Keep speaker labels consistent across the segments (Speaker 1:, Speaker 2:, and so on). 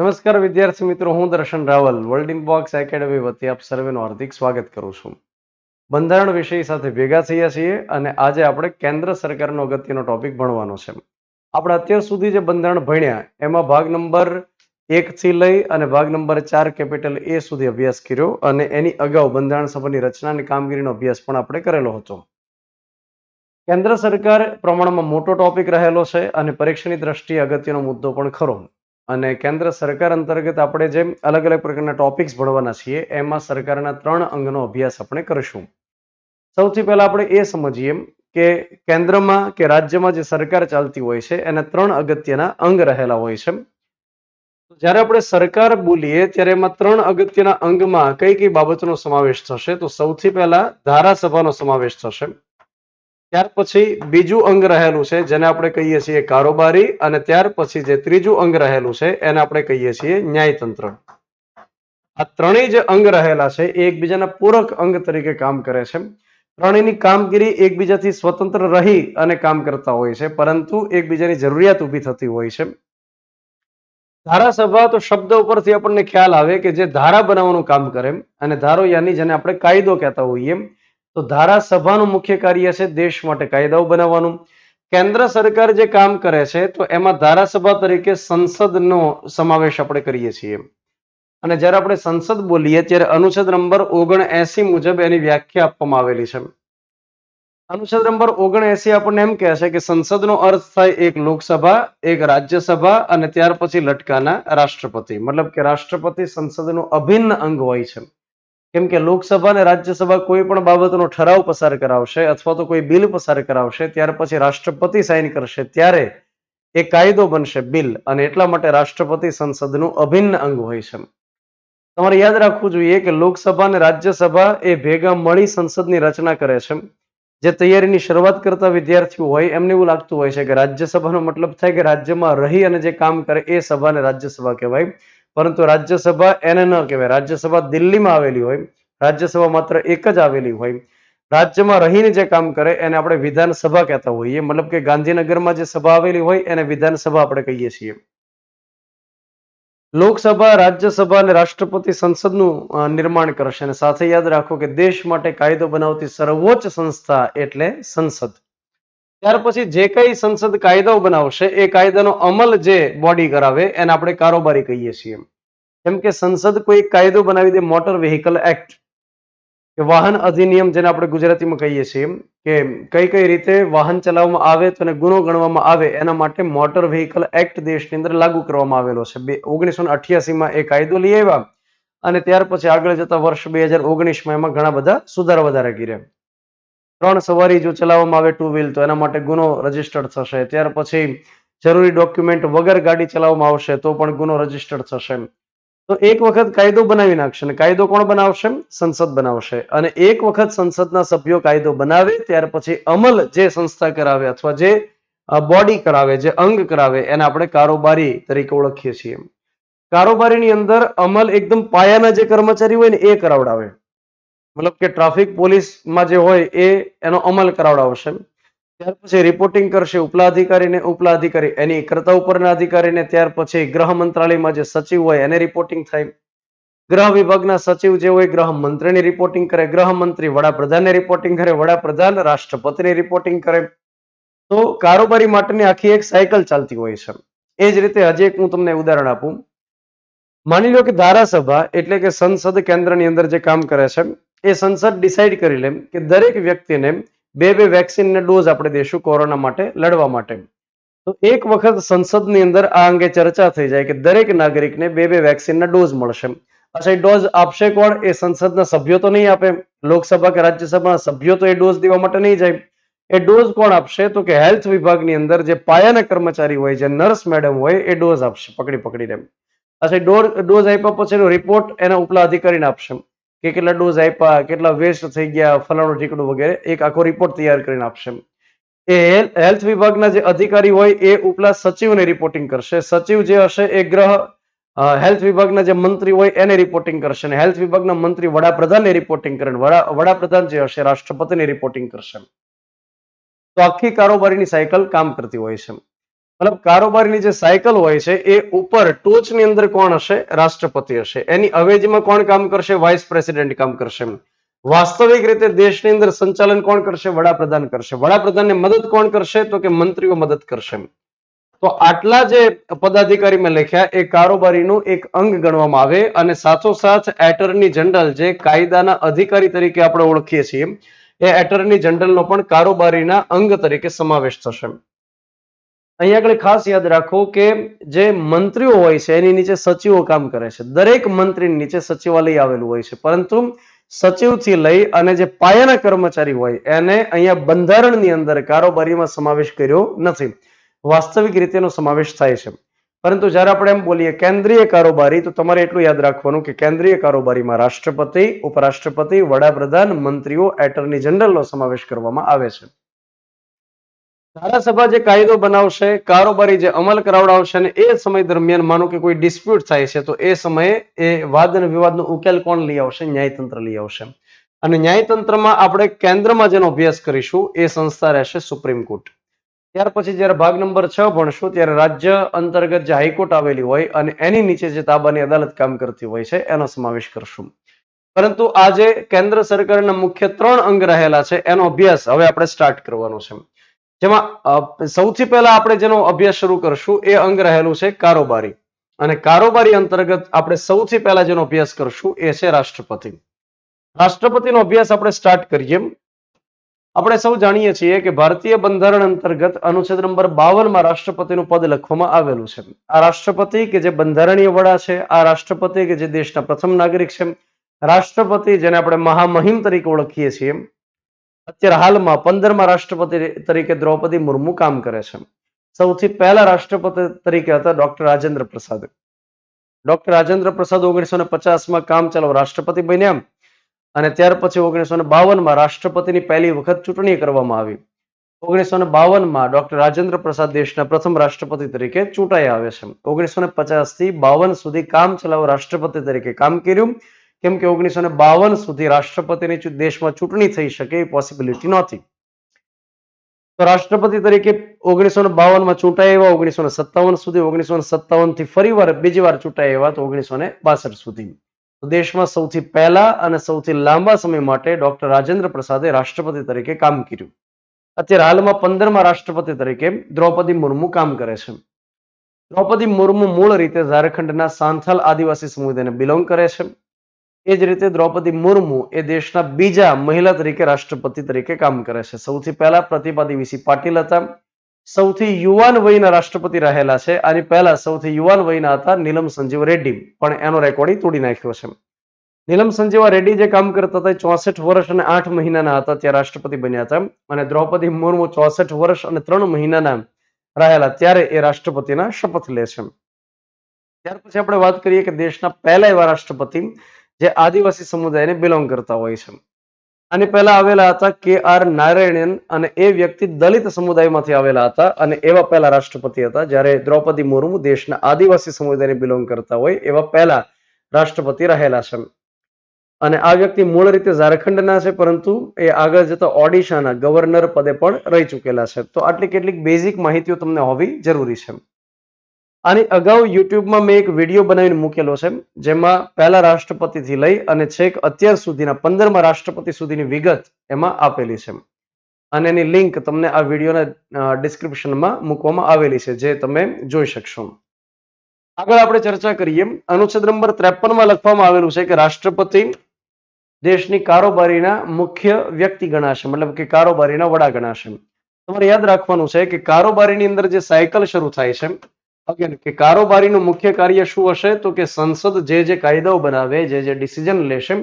Speaker 1: નમસ્કાર વિદ્યાર્થી મિત્રો, હું Darshan Raval World Inbox Academy વતી આપ સર્વેનું હાર્દિક સ્વાગત કરું છું. બંધારણ વિષય સાથે ભેગા થયા છીએ અને આજે આપણે કેન્દ્ર સરકારનો અગત્યનો ટોપિક ભણવાનો છે. આપણે અત્યાર સુધી જે બંધારણ ભણ્યા એમાં ભાગ નંબર 1 થી લઈ અને ભાગ નંબર 4 કેપિટલ એ સુધી અભ્યાસ કર્યો અને એની અગાઉ બંધારણ સભાની રચના અને કામગીરીનો અભ્યાસ પણ આપણે કરેલો હતો. કેન્દ્ર સરકાર પ્રમાણમાં મોટો ટોપિક રહેલો છે અને પરીક્ષાની દ્રષ્ટિએ અગત્યનો મુદ્દો પણ ખરો. અને કેન્દ્ર સરકાર અંતર્ગત આપણે જેમ અલગ અલગ પ્રકારના ટોપિક્સ ભણવાના છીએ એમાં સરકારના 3 અંગનો અભ્યાસ આપણે કરીશું. સૌથી પહેલા આપણે એ સમજીએ કે કેન્દ્રમાં કે રાજ્યમાં જે સરકાર ચાલતી હોય છે એના 3 અગત્યના અંગ રહેલા હોય છે. જ્યારે આપણે સરકાર બોલીએ ત્યારે એમાં 3 અગત્યના અંગમાં કઈ કઈ બાબતોનો સમાવેશ થશે? તો સૌથી પહેલા ધારાસભાનો સમાવેશ થશે. ત્યાર પછી બીજું અંગ રહેલું છે જેને આપણે કહીએ છીએ કારોબારી, અને ત્યાર પછી જે ત્રીજું અંગ રહેલું છે એને આપણે કહીએ છીએ ન્યાયતંત્ર. આ ત્રણેય જે અંગ રહેલા છે એ એકબીજાના પૂરક અંગ તરીકે કામ કરે છે. ત્રણેયની કામગીરી એકબીજાથી સ્વતંત્ર રહી અને કામ કરતા હોય છે, પરંતુ એકબીજાની જરૂરિયાત ઊભી થતી હોય છે. ધારાસભા તો શબ્દ ઉપરથી આપણને ખ્યાલ આવે કે જે ધારા બનાવવાનું કામ કરે, અને ધારો યાની જેને આપણે કાયદો કહેતા હોઈએ. તો ધારાસભાનું મુખ્ય કાર્ય છે દેશ માટે કાયદાઓ બનાવવાનું. કેન્દ્ર સરકાર જે કામ કરે છે તો એમાં ધારાસભા તરીકે સંસદનો સમાવેશ આપણે કરીએ છીએ. અને જ્યારે આપણે સંસદ બોલીએ ત્યારે અનુચ્છેદ નંબર 79 મુજબ એની વ્યાખ્યા આપવામાં આવેલી છે. અનુચ્છેદ નંબર 79 આપણને એમ કહે છે કે સંસદનો અર્થ થાય એક લોકસભા, એક રાજ્યસભા અને ત્યાર પછી લટકાના રાષ્ટ્રપતિ. મતલબ કે રાષ્ટ્રપતિ સંસદનું અભિન્ન અંગ હોય છે. કેમ કે લોકસભા અને રાજ્યસભા કોઈ પણ બાબતનો ઠરાવ પસાર કરાવશે અથવા તો કોઈ બિલ પસાર કરાવશે ત્યાર પછી રાષ્ટ્રપતિ સાઇન કરશે ત્યારે એ કાયદો બનશે, બિલ. અને એટલા માટે રાષ્ટ્રપતિ સંસદનું અભિન્ન અંગ હોય છે. તમારે યાદ રાખવું જોઈએ કે લોકસભા અને રાજ્યસભા એ ભેગા મળી સંસદની રચના કરે છે. જે તૈયારીની શરૂઆત કરતા વિદ્યાર્થીઓ હોય એમને એવું લાગતું હોય છે કે રાજ્યસભાનો મતલબ થાય કે રાજ્યમાં રહી અને જે કામ કરે એ સભાને રાજ્યસભા કહેવાય. પરંતુ રાજ્યસભા એને ન કહેવાય. રાજ્યસભા દિલ્હીમાં આવેલી હોય, રાજ્યસભા માત્ર એક જ આવેલી હોય. રાજ્યમાં રહીને જે કામ કરે એને આપણે વિધાનસભા કહેતા હોઈએ. મતલબ કે ગાંધીનગરમાં જે સભા આવેલી હોય એને વિધાનસભા આપણે કહીએ છીએ. લોકસભા, રાજ્યસભા અને રાષ્ટ્રપતિ સંસદનું નિર્માણ કરશે. અને સાથે યાદ રાખો કે દેશ માટે કાયદો બનાવતી સર્વોચ્ચ સંસ્થા એટલે સંસદ. ત્યાર પછી જે કઈ સંસદ કાયદાઓ બનાવશે એ કાયદાનો અમલ જે બોડી કરાવે એને આપણે કારોબારી કહીએ છીએ. કેમ કે સંસદ કોઈ કાયદો બનાવી દે, મોટર વ્હીકલ એક્ટ કે વાહન અધિનિયમ જેને આપણે ગુજરાતીમાં કહીએ છીએ, કે કઈ કઈ રીતે વાહન ચલાવવામાં આવે તો એને ગુનો ગણવામાં આવે એના માટે મોટર વ્હીકલ એક્ટ દેશની અંદર લાગુ કરવામાં આવેલો છે. 1988માં એ કાયદો લઈ આવ્યા અને ત્યાર પછી આગળ જતા વર્ષ 2019માં એમાં ઘણા બધા સુધારા વધારા કર્યા. 3 સવારી જો ચલાવવામાં આવે 2 વ્હીલ તો એના માટે ગુનો રજીસ્ટર્ડ થશે. ત્યાર પછી જરૂરી ડોક્યુમેન્ટ વગર ગાડી ચલાવવામાં આવશે તો પણ ગુનો રજીસ્ટર્ડ થશે. તો એક વખત કાયદો બનાવી નાખશે, અને કાયદો કોણ બનાવશે? સંસદ બનાવશે. અને એક વખત સંસદના સભ્યો કાયદો બનાવે ત્યાર પછી અમલ જે સંસ્થા કરાવે અથવા જે બોડી કરાવે, જે અંગ કરાવે એને આપણે કારોબારી તરીકે ઓળખીએ છીએ. કારોબારીની અંદર અમલ એકદમ પાયાના જે કર્મચારી હોય ને એ કરાવડાવે. મતલબ કે ટ્રાફિક પોલીસમાં જે હોય એ એનો અમલ કરાવડાવશે. ત્યાર પછી રિપોર્ટિંગ કરશે ઉપલા અધિકારીને, ઉપલા અધિકારી એની કરતા ઉપરના અધિકારીને. ત્યાર પછી ગૃહ મંત્રાલયમાં જે સચિવ હોય એને રિપોર્ટિંગ થાય. ગૃહ વિભાગના સચિવ જે હોય ગૃહ મંત્રીની રિપોર્ટિંગ કરે, ગૃહમંત્રી વડાપ્રધાનને રિપોર્ટિંગ કરે, વડાપ્રધાન રાષ્ટ્રપતિને રિપોર્ટિંગ કરે. તો કારોબારી માટેની આખી એક સાયકલ ચાલતી હોય છે. એ જ રીતે હજી એક હું તમને ઉદાહરણ આપું. માની લો કે ધારાસભા એટલે કે સંસદ કેન્દ્રની અંદર જે કામ કરે છે એ સંસદ ડિસાઈડ કરી લે કે દરેક વ્યક્તિને 2 વેક્સિનના ડોઝ આપણે દેશું કોરોના માટે લડવા માટે. તો એક વખત સંસદની અંદર આ અંગે ચર્ચા થઈ જાય કે દરેક નાગરિકને 2 વેક્સિનના ડોઝ મળશે. અચ્છા, એ ડોઝ આપશે કોણ? એ સંસદના સભ્યો તો નહીં આપે. લોકસભા કે રાજ્યસભાના સભ્યો તો એ ડોઝ દેવા માટે નહીં જાય. એ ડોઝ કોણ આપશે? તો કે હેલ્થ વિભાગની અંદર જે પાયાના કર્મચારી હોય, જે નર્સ મેડમ હોય એ ડોઝ આપશે પકડીને. અચ્છા, ડોઝ આપ્યા પછીનો રિપોર્ટ એના ઉપલા અધિકારીને આપશે કે કેટલા ડોઝ આપ્યા, કેટલા વેસ્ટ થઈ ગયા, ફલાણું ઠીકડું વગેરે એક આખો રિપોર્ટ તૈયાર કરીને આપશે. એ હેલ્થ વિભાગના જે અધિકારી હોય એ ઉપલા સચિવને રિપોર્ટિંગ કરશે. સચિવ જે હશે એ હેલ્થ વિભાગના જે મંત્રી હોય એને રિપોર્ટિંગ કરશે, અને હેલ્થ વિભાગના મંત્રી વડાપ્રધાનને રિપોર્ટિંગ કરે, વડાપ્રધાન જે હશે રાષ્ટ્રપતિને રિપોર્ટિંગ કરશે. તો આખી કારોબારીની સાયકલ કામ કરતી હોય છે. મતલબ કારોબારીની જે સાયકલ હોય છે એ ઉપર ટોચની અંદર કોણ હશે? રાષ્ટ્રપતિ હશે. એની અવેજીમાં કોણ કામ કરશે? વાઇસ પ્રેસિડેન્ટ કામ કરશે. વાસ્તવિક રીતે દેશની અંદર સંચાલન કોણ કરશે? વડાપ્રધાન કરશે. વડાપ્રધાનને મદદ કોણ કરશે? તો કે મંત્રીઓ મદદ કરશે. તો આટલા જે પદાધિકારી મેં લખ્યા એ કારોબારીનું એક અંગ ગણવામાં આવે અને સાથોસાથ એટર્ની જનરલ જે કાયદાના અધિકારી તરીકે આપણે ઓળખીએ છીએ એ એટર્ની જનરલનો પણ કારોબારીના અંગ તરીકે સમાવેશ થશે. અહીંયા આગળ ખાસ યાદ રાખો કે જે મંત્રીઓ હોય છે એની નીચે સચિવો કામ કરે છે. દરેક મંત્રીની નીચે સચિવાલય આવેલું હોય છે, પરંતુ સચિવથી લઈ અને જે પાયાના કર્મચારી હોય એને અહીંયા બંધારણની અંદર કારોબારીમાં સમાવેશ કર્યો નથી. વાસ્તવિક રીતે એનો સમાવેશ થાય છે, પરંતુ જ્યારે આપણે એમ બોલીએ કેન્દ્રીય કારોબારી તો તમારે એટલું યાદ રાખવાનું કે કેન્દ્રીય કારોબારીમાં રાષ્ટ્રપતિ, ઉપરાષ્ટ્રપતિ, વડાપ્રધાન, મંત્રીઓ, એટર્ની જનરલનો સમાવેશ કરવામાં આવે છે. ધારાસભા જે કાયદો બનાવશે, કારોબારી જે અમલ કરાવડાવશે અને એ સમય દરમિયાન માનો કે કોઈ ડિસ્પ્યુટ થાય છે તો એ સમયે એ વાદ અને વિવાદનો ઉકેલ કોણ લઈ આવશે? ન્યાયતંત્ર લઈ આવશે. અને ન્યાયતંત્રમાં આપણે કેન્દ્રમાં જેનો અભ્યાસ કરીશું એ સંસ્થા રહેશે સુપ્રીમ કોર્ટ. ત્યાર પછી જ્યારે ભાગ નંબર 6 ભણશું ત્યારે રાજ્ય અંતર્ગત જે હાઈકોર્ટ આવેલી હોય અને એની નીચે જે તાબાની અદાલત કામ કરતી હોય છે એનો સમાવેશ કરશું. પરંતુ આ જે કેન્દ્ર સરકારના મુખ્ય 3 અંગ રહેલા છે એનો અભ્યાસ હવે આપણે સ્ટાર્ટ કરવાનો છે. જેમાં સૌથી પહેલા આપણે જેનો અભ્યાસ શરૂ કરશું એ અંગ રહેલું છે કારોબારી. અને કારોબારી અંતર્ગત આપણે સૌથી પહેલા જેનો અભ્યાસ કરશું એ છે રાષ્ટ્રપતિ. રાષ્ટ્રપતિનો અભ્યાસ આપણે સ્ટાર્ટ કરીએ. આપણે સૌ જાણીએ છીએ કે ભારતીય બંધારણ અંતર્ગત અનુચ્છેદ નંબર 52 માં રાષ્ટ્રપતિનું પદ લખવામાં આવેલું છે. આ રાષ્ટ્રપતિ કે જે બંધારણીય વડા છે, આ રાષ્ટ્રપતિ કે જે દેશના પ્રથમ નાગરિક છે, રાષ્ટ્રપતિ જેને આપણે મહામહિમ તરીકે ઓળખીએ છીએ, અત્યારે હાલમાં 15મા રાષ્ટ્રપતિ તરીકે દ્રૌપદી મુર્મુ કામ કરે છે. સૌથી પહેલા રાષ્ટ્રપતિ તરીકે હતા ડોક્ટર રાજેન્દ્ર પ્રસાદ. ડોક્ટર રાજેન્દ્ર પ્રસાદ 1950માં કામચલાઉ રાષ્ટ્રપતિ બન્યા અને ત્યાર પછી 1952માં રાષ્ટ્રપતિની પહેલી વખત ચૂંટણી કરવામાં આવી. 1952માં ડોક્ટર રાજેન્દ્ર પ્રસાદ દેશના પ્રથમ રાષ્ટ્રપતિ તરીકે ચૂંટાઈ આવે છે. 1950 થી 52 સુધી કામચલાઉ રાષ્ટ્રપતિ તરીકે કામ કર્યું, કેમ કે 1952 સુધી રાષ્ટ્રપતિની દેશમાં ચૂંટણી થઈ શકે એ પોસિબિલિટી નહોતી. તો રાષ્ટ્રપતિ તરીકે 1952માં ચૂંટાઈ આવ્યા 1957 સુધી, 1957 થી ફરીવાર બીજી વાર ચૂંટાઈ આવ્યા તો 1962 સુધી. તો દેશમાં સૌથી પહેલા અને સૌથી લાંબા સમય માટે ડોક્ટર રાજેન્દ્ર પ્રસાદે રાષ્ટ્રપતિ તરીકે કામ કર્યું. અત્યારે હાલમાં 15મા રાષ્ટ્રપતિ તરીકે દ્રૌપદી મુર્મુ કામ કરે છે. દ્રૌપદી મુર્મુ મૂળ રીતે ઝારખંડના સાંથાલ આદિવાસી સમુદાયને બિલોંગ કરે છે. એ જ રીતે દ્રૌપદી મુર્મુ એ દેશના બીજા મહિલા તરીકે રાષ્ટ્રપતિ તરીકે કામ કરે છે. સૌથી પહેલા પ્રતિભા દેવી પાટીલ હતા. સૌથી યુવાન વયના રાષ્ટ્રપતિ રહેલા છે. આની પહેલા સૌથી યુવાન વયના હતા નીલમ સંજીવ રેડ્ડી, પણ એનો રેકોર્ડ તોડી નાખ્યો છે. નીલમ સંજીવા રેડ્ડી જે કામ કરતા હતા 64 વર્ષ અને 8 મહિનાના હતા ત્યારે રાષ્ટ્રપતિ બન્યા હતા, અને દ્રૌપદી મુર્મુ 64 વર્ષ અને 3 મહિનાના રહેલા ત્યારે એ રાષ્ટ્રપતિના શપથ લે છે. ત્યાર પછી આપણે વાત કરીએ કે દેશના પહેલા એવા રાષ્ટ્રપતિ જે આદિવાસી સમુદાયને બિલોંગ કરતા હોય છે. આની પહેલા આવેલા હતા KR નારાયણન, અને એ વ્યક્તિ દલિત સમુદાયમાંથી આવેલા હતા અને એવા પહેલા રાષ્ટ્રપતિ હતા, જ્યારે દ્રૌપદી મુર્મુ દેશના આદિવાસી સમુદાયને બિલોંગ કરતા હોય એવા પહેલા રાષ્ટ્રપતિ રહેલા છે. અને આ વ્યક્તિ મૂળ રીતે ઝારખંડના છે, પરંતુ એ આગળ જતા ઓડિશાના ગવર્નર પદે પણ રહી ચૂકેલા છે. તો આટલી કેટલીક બેઝિક માહિતીઓ તમને હોવી જરૂરી છે. આની અગાઉ યુટ્યુબમાં મેં એક વિડીયો બનાવીને મૂકેલો છે, જેમાં પહેલા રાષ્ટ્રપતિથી લઈ અને છેક અત્યાર સુધીના 15મા રાષ્ટ્રપતિ સુધીની વિગત એમાં આપેલી છે, અને એની લિંક તમને આ વિડીયોના ડિસ્ક્રિપ્શનમાં મૂકવામાં આવેલી છે, જે તમે જોઈ શકશો. આગળ આપણે ચર્ચા કરીએ. અનુચ્છેદ નંબર 53માં લખવામાં આવેલું છે કે રાષ્ટ્રપતિ દેશની કારોબારીના મુખ્ય વ્યક્તિ ગણાશે, મતલબ કે કારોબારીના વડા ગણાશે. તમારે યાદ રાખવાનું છે કે કારોબારીની અંદર જે સાયકલ શરૂ થાય છે, કે કારોબારીનું મુખ્ય કાર્ય શું હશે, તો કે સંસદ જે કાયદાઓ બનાવે, જે ડિસિઝન લેશે,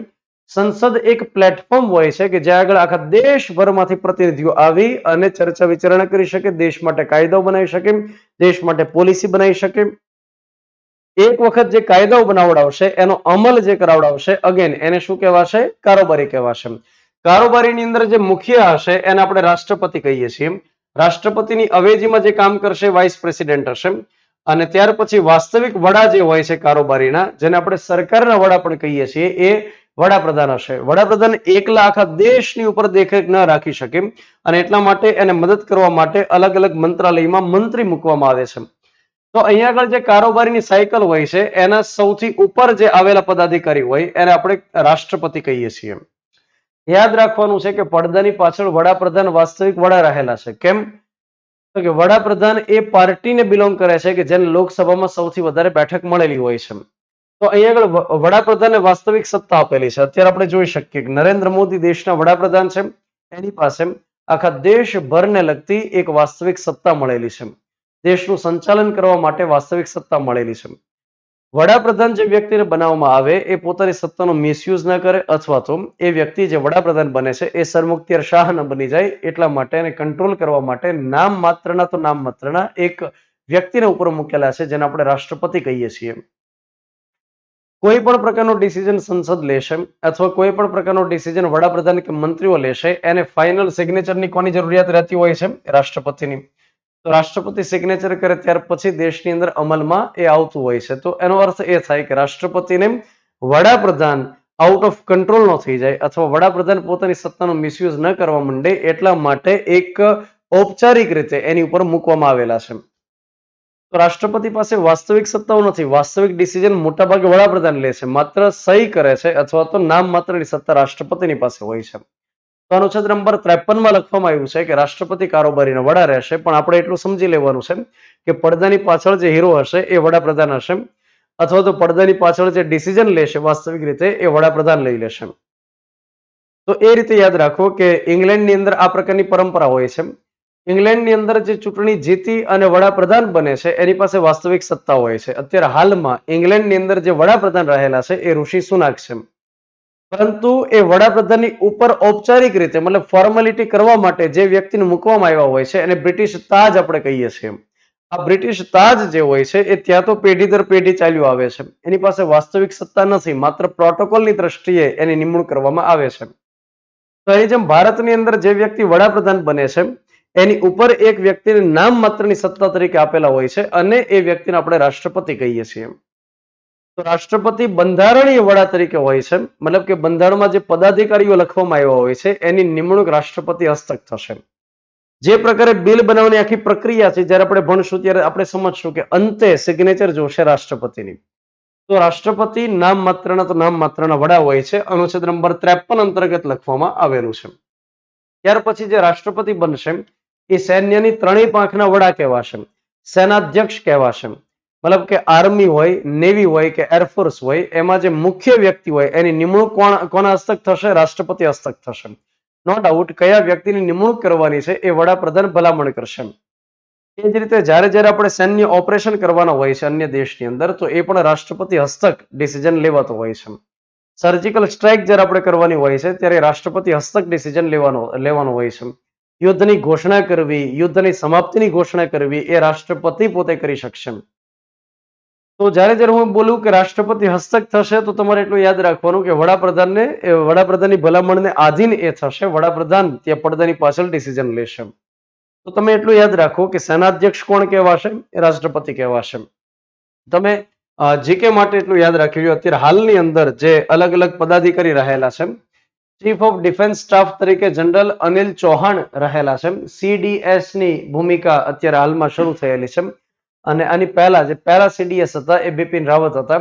Speaker 1: સંસદ એક પ્લેટફોર્મ હોય છે કે જ્યાં આગળ આખા દેશભરમાંથી પ્રતિનિધિઓ આવી અને ચર્ચા વિચારણા કરી શકે, દેશ માટે કાયદાઓ બનાવી શકે, દેશ માટે પોલિસી બનાવી શકે. એક વખત જે કાયદાઓ બનાવડાવશે એનો અમલ જે કરાવડાવશે, અગેન એને શું કહેવાશે? કારોબારી કહેવાશે. કારોબારીની અંદર જે મુખ્ય હશે એને આપણે રાષ્ટ્રપતિ કહીએ છીએ. રાષ્ટ્રપતિની અવેજીમાં જે કામ કરશે વાઇસ પ્રેસિડેન્ટ હશે. અને ત્યાર પછી વાસ્તવિક વડા જે હોય છે કારોબારીના, જેને આપણે સરકારના વડા પણ કહીએ છીએ, એ વડાપ્રધાન હશે. વડાપ્રધાન એકલા આખા દેશની ઉપર દેખરેખ ન રાખી શકે અને એટલા માટે એને મદદ કરવા માટે અલગ અલગ મંત્રાલયમાં મંત્રી મૂકવામાં આવે છે. તો અહીંયા આગળ જે કારોબારીની સાયકલ હોય છે એના સૌથી ઉપર જે આવેલા પદાધિકારી હોય એને આપણે રાષ્ટ્રપતિ કહીએ છીએ. યાદ રાખવાનું છે કે પડદાની પાછળ વડાપ્રધાન વાસ્તવિક વડા રહેલા છે. કેમ? તો કે વડાપ્રધાન એ પાર્ટીને બિલોંગ કરે છે કે જેને લોકસભામાં સૌથી વધારે બેઠક મળેલી હોય છે. તો અહીંયા આગળ વડાપ્રધાનને વાસ્તવિક સત્તા આપેલી છે. અત્યારે આપણે જોઈ શકીએ કે નરેન્દ્ર મોદી દેશના વડાપ્રધાન છે, એની પાસે આખા દેશભરને લગતી એક વાસ્તવિક સત્તા મળેલી છે. દેશનું સંચાલન કરવા માટે વાસ્તવિક સત્તા મળેલી છે. વડાપ્રધાન જે વ્યક્તિને બનાવવામાં આવે એ પોતાની સત્તાનો મિસયુઝ ન કરે અથવા તો એ વ્યક્તિ જે વડાપ્રધાન બને છે એ સરમુખત્યાર શાહ ન બની જાય એટલા માટે એને કંટ્રોલ કરવા માટે નામ માત્રના એક વ્યક્તિને ઉપર મૂકેલા છે જેને આપણે રાષ્ટ્રપતિ કહીએ છીએ. કોઈ પણ પ્રકારનો ડિસિઝન સંસદ લેશે અથવા કોઈ પણ પ્રકારનો ડિસિઝન વડાપ્રધાન કે મંત્રીઓ લેશે એને ફાઇનલ સિગ્નેચરની કોની જરૂરિયાત રહેતી હોય છે? રાષ્ટ્રપતિની. તો રાષ્ટ્રપતિ સિગ્નેચર કરે ત્યાર પછી દેશની અંદર અમલમાં એ આવતું હોય છે. તો એનો અર્થ એ થાય કે રાષ્ટ્રપતિને વડાપ્રધાન આઉટ ઓફ કંટ્રોલ ન થઈ જાય અથવા વડાપ્રધાન પોતાની સત્તાનો મિસયુઝ ન કરવા માંડે એટલા માટે એક ઔપચારિક રીતે એની ઉપર મૂકવામાં આવેલા છે. તો રાષ્ટ્રપતિ પાસે વાસ્તવિક સત્તાઓ નથી. વાસ્તવિક ડિસિઝન મોટાભાગે વડાપ્રધાન લે છે, માત્ર સહી કરે છે અથવા તો નામ માત્રની સત્તા રાષ્ટ્રપતિની પાસે હોય છે. તો અનુચ્છેદ નંબર 53 માં લખવામાં આવ્યું છે કે રાષ્ટ્રપતિ કારોબારીના વડા રહેશે, પણ આપણે એટલું સમજી લેવાનું છે કે પડદાની પાછળ જે હીરો હશે એ વડાપ્રધાન હશે અથવા તો પડદાની પાછળ જે ડિસિઝન લેશે વાસ્તવિક રીતે એ વડાપ્રધાન લઈ લેશે. તો એ રીતે યાદ રાખો કે ઇંગ્લેન્ડની અંદર આ પ્રકારની પરંપરા હોય છે. ઇંગ્લેન્ડની અંદર જે ચૂંટણી જીતી અને વડાપ્રધાન બને છે એની પાસે વાસ્તવિક સત્તા હોય છે. અત્યારે હાલમાં ઇંગ્લેન્ડની અંદર જે વડાપ્રધાન રહેલા છે એ ઋષિ સુનાક છે, પરંતુ એ વડાપ્રધાનની ઉપર ઔપચારિક રીતે મતલબ ફોર્માલિટી કરવા માટે જે વ્યક્તિને મૂકવામાં આવ્યા હોય છે એને બ્રિટિશ તાજ આપણે કહીએ છીએ. આ બ્રિટિશ તાજ જે હોય છે એ ત્યાં તો પેઢી દર પેઢી ચાલ્યું આવે છે. એની પાસે વાસ્તવિક સત્તા નથી, માત્ર પ્રોટોકોલની દ્રષ્ટિએ એની નિમણૂક કરવામાં આવે છે. તો એની જેમ ભારતની અંદર જે વ્યક્તિ વડાપ્રધાન બને છે એની ઉપર એક વ્યક્તિને નામ માત્રની સત્તા તરીકે આપેલા હોય છે અને એ વ્યક્તિને આપણે રાષ્ટ્રપતિ કહીએ છીએ. તો રાષ્ટ્રપતિ બંધારણીય વડા તરીકે હોય છે, મતલબ કે બંધારણમાં જે પદાધિકારીઓ લખવામાં આવ્યા હોય છે એની નિમણૂક રાષ્ટ્રપતિ હસ્તક થશે. જે પ્રકારે બિલ બનાવવાની આખી પ્રક્રિયા છે જ્યારે આપણે ભણશું ત્યારે આપણે સમજશું કે અંતે સિગ્નેચર જોશે રાષ્ટ્રપતિની. તો રાષ્ટ્રપતિ નામ માત્રના વડા હોય છે. અનુચ્છેદ નંબર 53 અંતર્ગત લખવામાં આવેલું છે. ત્યાર પછી જે રાષ્ટ્રપતિ બનશે એ સૈન્યની ત્રણેય પાંખના વડા કહેવાશે, સેનાધ્યક્ષ કહેવાશે. મતલબ કે આર્મી હોય, નેવી હોય કે એરફોર્સ હોય, એમાં જે મુખ્ય વ્યક્તિ હોય એની નિમણૂક કોના હસ્તક થશે? રાષ્ટ્રપતિ હસ્તક થશે. નો ડાઉટ કયા વ્યક્તિની નિમણૂક કરવાની છે એ વડાપ્રધાન ભલામણ કરશે. એ જ રીતે જ્યારે આપણે સૈન્ય ઓપરેશન કરવાના હોય છે અન્ય દેશની અંદર, તો એ પણ રાષ્ટ્રપતિ હસ્તક ડિસિઝન લેવાતો હોય છે. સર્જિકલ સ્ટ્રાઇક જ્યારે આપણે કરવાની હોય છે ત્યારે રાષ્ટ્રપતિ હસ્તક ડિસિઝન લેવાનું હોય છે. યુદ્ધની ઘોષણા કરવી, યુદ્ધની સમાપ્તિની ઘોષણા કરવી એ રાષ્ટ્રપતિ પોતે કરી શકશે. તો જ્યારે હું બોલું કે રાષ્ટ્રપતિ હસ્તક થશે તો તમારે એટલું યાદ રાખવાનું કે વડાપ્રધાનની ભલામણને આધીન એ થશે. વડાપ્રધાન ત્યાં પડદાની પાછળ ડિસિઝન લેશે. તો તમે એટલું યાદ રાખો કે સેનાધ્યક્ષ કોણ કહેવાશે? એ રાષ્ટ્રપતિ કહેવાશે. તમે જીકે માટે એટલું યાદ રાખી લો. અત્યારે હાલની અંદર જે અલગ અલગ પદાધિકારી રહેલા છે, ચીફ ઓફ ડિફેન્સ સ્ટાફ તરીકે જનરલ અનિલ ચૌહાણ રહેલા છે. CDS ની ભૂમિકા અત્યારે હાલમાં શરૂ થયેલી છે અને આની પહેલા જે પહેલા CDS હતા એ બિપિન રાવત હતા,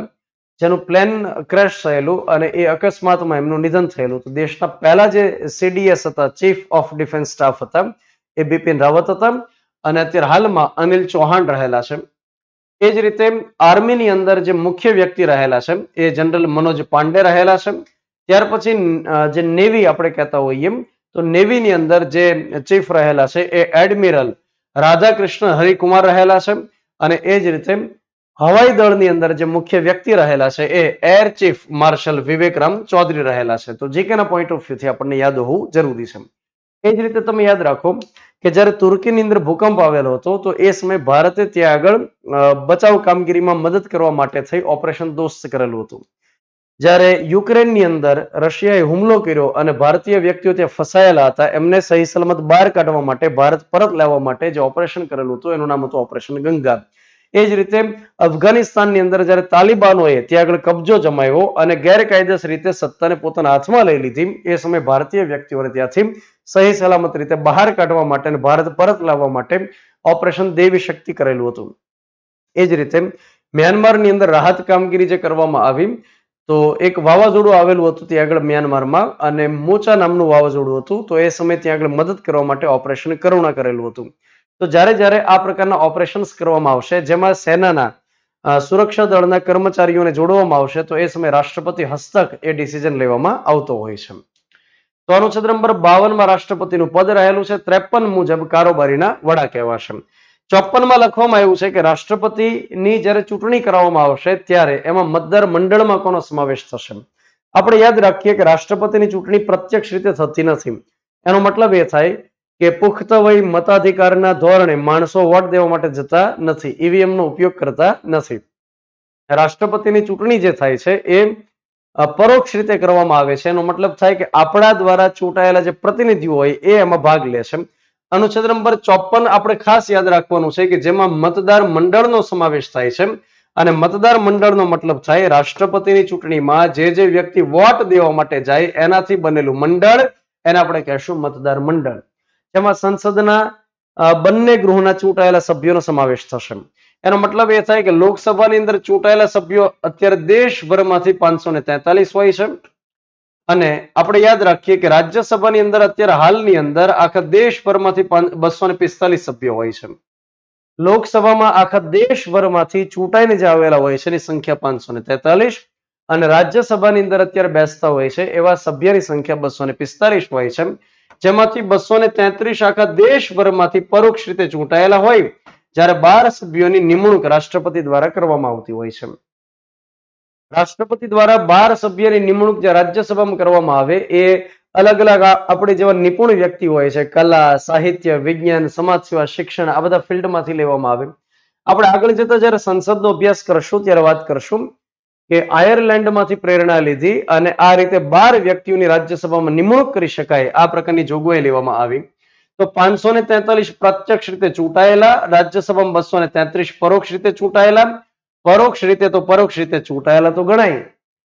Speaker 1: જેનું પ્લેન ક્રેશ થયેલું અને એ અકસ્માતમાં એમનું નિધન થયેલું. તો દેશના પહેલા જે CDS હતા, ચીફ ઓફ ડિફેન્સ સ્ટાફ હતા, એ બિપિન રાવત હતા અને અત્યારે હાલમાં અનિલ ચૌહાણ રહેલા છે. એ જ રીતે આર્મીની અંદર જે મુખ્ય વ્યક્તિ રહેલા છે એ જનરલ મનોજ પાંડે રહેલા છે. ત્યાર પછી જે નેવી આપણે કહેતા હોઈએ, તો નેવીની અંદર જે ચીફ રહેલા છે એ એડમિરલ રાધાકૃષ્ણ હરિકુમાર રહેલા છે અને એ જ રીતે હવાઈ દળની અંદર જે મુખ્ય વ્યક્તિ રહેલા છે એ air chief marshal Vivekram Chaudhary રહેલા છે. તો જીકેના પોઈન્ટ ઓફ વ્યૂથી આપણને યાદ હોવું જરૂરી છે. એ જ રીતે તમે યાદ રાખો કે જ્યારે તુર્કીની અંદર ભૂકંપ આવેલો હતો તો એ સમયે ભારતે ત્યાં આગળ બચાવ કામગીરીમાં મદદ કરવા માટે થઈ ઓપરેશન દોસ્ત કરેલું હતું. જ્યારે યુક્રેનની અંદર રશિયાએ હુમલો કર્યો અને ભારતીય વ્યક્તિઓ ત્યાં ફસાયેલા હતા, એમને સહી સલામત બહાર કાઢવા માટે, ભારત પરત લાવવા માટે જે ઓપરેશન કરેલું હતું એનું નામ હતું ઓપરેશન ગંગા. એ જ રીતે અફઘાનિસ્તાનની અંદર જ્યારે તાલિબાનોએ ત્યાં આગળ કબજો જમાવ્યો અને ગેરકાયદેસર રીતે સત્તાને પોતાના હાથમાં લઈ લીધી, એ સમયે ભારતીય વ્યક્તિઓને ત્યાંથી સહી સલામત રીતે બહાર કાઢવા માટે અને ભારત પરત લાવવા માટે ઓપરેશન દેવી શક્તિ કરેલું હતું. એ જ રીતે મ્યાનમારની અંદર રાહત કામગીરી જે કરવામાં આવી, તો એક વાવાઝોડું આવેલું હતું ત્યાં આગળ મ્યાનમારમાં અને મોચા નામનું વાવાઝોડું હતું. તો એ સમયે ત્યાં આગળ મદદ કરવા માટે ઓપરેશન કરુણા કરેલું હતું. તો જ્યારે આ પ્રકારના ઓપરેશન્સ કરવામાં આવશે, જેમાં સેનાના સુરક્ષા દળના કર્મચારીઓને જોડવામાં આવશે, તો એ સમયે રાષ્ટ્રપતિ હસ્તક એ ડિસિઝન લેવામાં આવતો હોય છે. તો અનુચ્છેદ નંબર 52 રાષ્ટ્રપતિનું પદ રહેલું છે. 53 મુજબ કારોબારીના વડા કહેવાશે. 54 લખવામાં આવ્યું છે કે રાષ્ટ્રપતિની જ્યારે ચૂંટણી કરવામાં આવશે ત્યારે એમાં મતદાર મંડળમાં કોનો સમાવેશ થશે. આપણે યાદ રાખીએ કે રાષ્ટ્રપતિની ચૂંટણી પ્રત્યક્ષ રીતે થતી નથી. એનો મતલબ એ થાય કે પુખ્ત વય મતાધિકારના ધોરણે માણસો વોટ દેવા માટે જતા નથી, ઈવીએમ નો ઉપયોગ કરતા નથી. રાષ્ટ્રપતિની ચૂંટણી જે થાય છે એ પરોક્ષ રીતે કરવામાં આવે છે. એનો મતલબ થાય કે આપણા દ્વારા ચૂંટાયેલા જે પ્રતિનિધિઓ હોય એ એમાં ભાગ લે છે. અનુચ્છેદ નંબર 54 આપણે ખાસ યાદ રાખવાનું છે કે જેમાં મતદાર મંડળનો સમાવેશ થાય છે. અને મતદાર મંડળનો મતલબ થાય રાષ્ટ્રપતિની ચૂંટણીમાં જે વ્યક્તિ વોટ દેવા માટે જાય એનાથી બનેલું મંડળ, એને આપણે કહેશું મતદાર મંડળ. જેમાં સંસદના બંને ગૃહના ચૂંટાયેલા સભ્યોનો સમાવેશ થશે. એનો મતલબ એ થાય કે લોકસભાની અંદર ચૂંટાયેલા સભ્યો અત્યારે દેશભરમાંથી 543 હોય છે. અને આપણે યાદ રાખીએ કે રાજ્યસભાની અંદર અત્યારે હાલની અંદર આખા દેશભરમાંથી 245 સભ્યો હોય છે. લોકસભામાં આખા દેશભરમાંથી ચૂંટાઈને જે આવેલા હોય છે એની સંખ્યા 543 અને રાજ્યસભાની અંદર અત્યારે બેસતા હોય છે એવા સભ્યની સંખ્યા 245 હોય છે. જેમાંથી 233 આખા દેશભરમાંથી પરોક્ષ રીતે ચૂંટાયેલા હોય, જ્યારે 12 સભ્યોની નિમણૂક રાષ્ટ્રપતિ દ્વારા કરવામાં આવતી હોય છે. રાષ્ટ્રપતિ દ્વારા 12 સભ્યની નિમણૂક જે રાજ્યસભામાં કરવામાં આવે એ અલગ અલગ આપણે જેવા નિપુણ વ્યક્તિ હોય છે, કલા, સાહિત્ય, વિજ્ઞાન, સમાજ સેવા, શિક્ષણ, આ બધા ફિલ્ડમાંથી લેવામાં આવે. આપણે આગળ જતા જ્યારે સંસદનો અભ્યાસ કરશું ત્યારે વાત કરશું કે આયર્લેન્ડમાંથી પ્રેરણા લીધી અને આ રીતે 12 વ્યક્તિઓની રાજ્યસભામાં નિમણૂક કરી શકાય આ પ્રકારની જોગવાઈ લેવામાં આવી. તો 543 પ્રત્યક્ષ રીતે ચૂંટાયેલા, રાજ્યસભામાં 233 પરોક્ષ રીતે ચૂંટાયેલા. પરોક્ષ રીતે તો પરોક્ષ રીતે ચૂંટાયેલા તો ગણાય,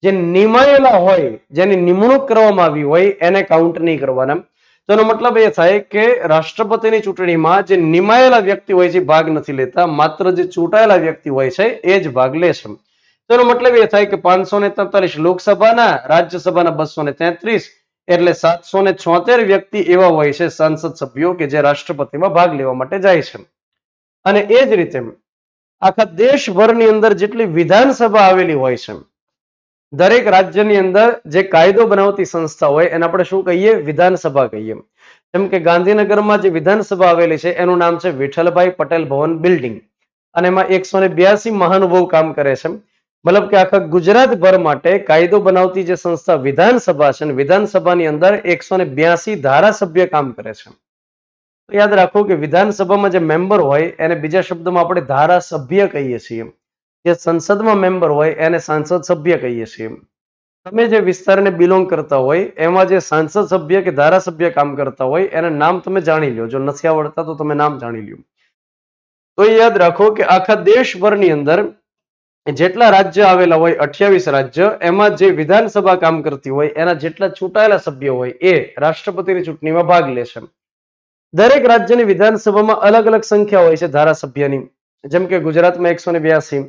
Speaker 1: જે નિમાયેલા હોય, જેની નિમણૂક કરવામાં આવી હોય એને કાઉન્ટ નહીં કરવાના. તો એનો મતલબ એ થાય કે રાષ્ટ્રપતિની ચૂંટણીમાં જે નિમાયેલા વ્યક્તિ હોય છે ભાગ નથી લેતા, માત્ર જે ચૂંટાયેલા વ્યક્તિ હોય છે એ જ ભાગ લે છે. તો એનો મતલબ એ થાય કે 543 લોકસભાના, રાજ્યસભાના 233, એટલે 776 વ્યક્તિ એવા હોય છે સાંસદ સભ્યો કે જે રાષ્ટ્રપતિમાં ભાગ લેવા માટે જાય છે. અને એ જ રીતે આખા દેશભરની અંદર જેટલી વિધાનસભા આવેલી હોય છે, દરેક રાજ્યની અંદર જે કાયદો બનાવતી સંસ્થા હોય એને આપણે શું કહીએ? વિધાનસભા કહીએ. જેમ કે ગાંધીનગરમાં જે વિધાનસભા આવેલી છે એનું નામ છે વિઠ્ઠલભાઈ પટેલ ભવન બિલ્ડિંગ અને એમાં 182 મહાનુભાવ કામ કરે છે. મતલબ કે આખા ગુજરાતભર માટે કાયદો બનાવતી જે સંસ્થા વિધાનસભા છે, વિધાનસભાની અંદર 182 ધારાસભ્ય કામ કરે છે. યાદ રાખો કે વિધાનસભામાં જે મેમ્બર હોય એને બીજા શબ્દમાં આપણે ધારાસભ્ય કહીએ છીએ. જે સંસદમાં મેમ્બર હોય એને સાંસદ સભ્ય કહીએ છીએ. તમે જે વિસ્તારને બિલોંગ કરતા હોય એમાં જે સાંસદ સભ્ય કે ધારાસભ્ય કામ કરતા હોય એના નામ તમે જાણી લો. જો નથી આવડતા તો તમે નામ જાણી લો. તો યાદ રાખો કે આખા દેશભરની અંદર જેટલા રાજ્ય આવેલા હોય 28 રાજ્ય, એમાં જે વિધાનસભા કામ કરતી હોય એના જેટલા ચૂંટાયેલા સભ્યો હોય એ રાષ્ટ્રપતિની ચૂંટણીમાં ભાગ લે છે. દરેક રાજ્યની વિધાનસભામાં અલગ અલગ સંખ્યા હોય છે ધારાસભ્યની. જેમ કે ગુજરાતમાં 182,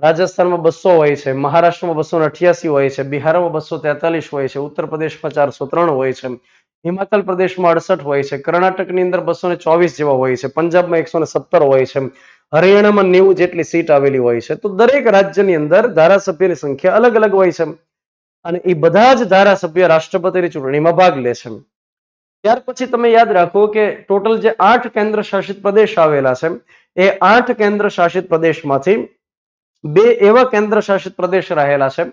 Speaker 1: રાજસ્થાનમાં 200 હોય છે, મહારાષ્ટ્રમાં 288 હોય છે, બિહારમાં 243 હોય છે, ઉત્તર પ્રદેશમાં 403 હોય છે, હિમાચલ પ્રદેશમાં 68 હોય છે, કર્ણાટકની અંદર 224 જેવા હોય છે, પંજાબમાં 117 હોય છે, હરિયાણામાં 90 જેટલી સીટ આવેલી હોય છે. તો દરેક રાજ્યની અંદર ધારાસભ્યની સંખ્યા અલગ અલગ હોય છે અને એ બધા જ ધારાસભ્ય રાષ્ટ્રપતિની ચૂંટણીમાં ભાગ લે છે. ત્યાર પછી તમે યાદ રાખો કે ટોટલ જે 8 કેન્દ્ર શાસિત પ્રદેશ આવેલા છે એ 8 કેન્દ્ર શાસિત પ્રદેશમાંથી 2 એવા કેન્દ્ર શાસિત પ્રદેશ રહેલા છે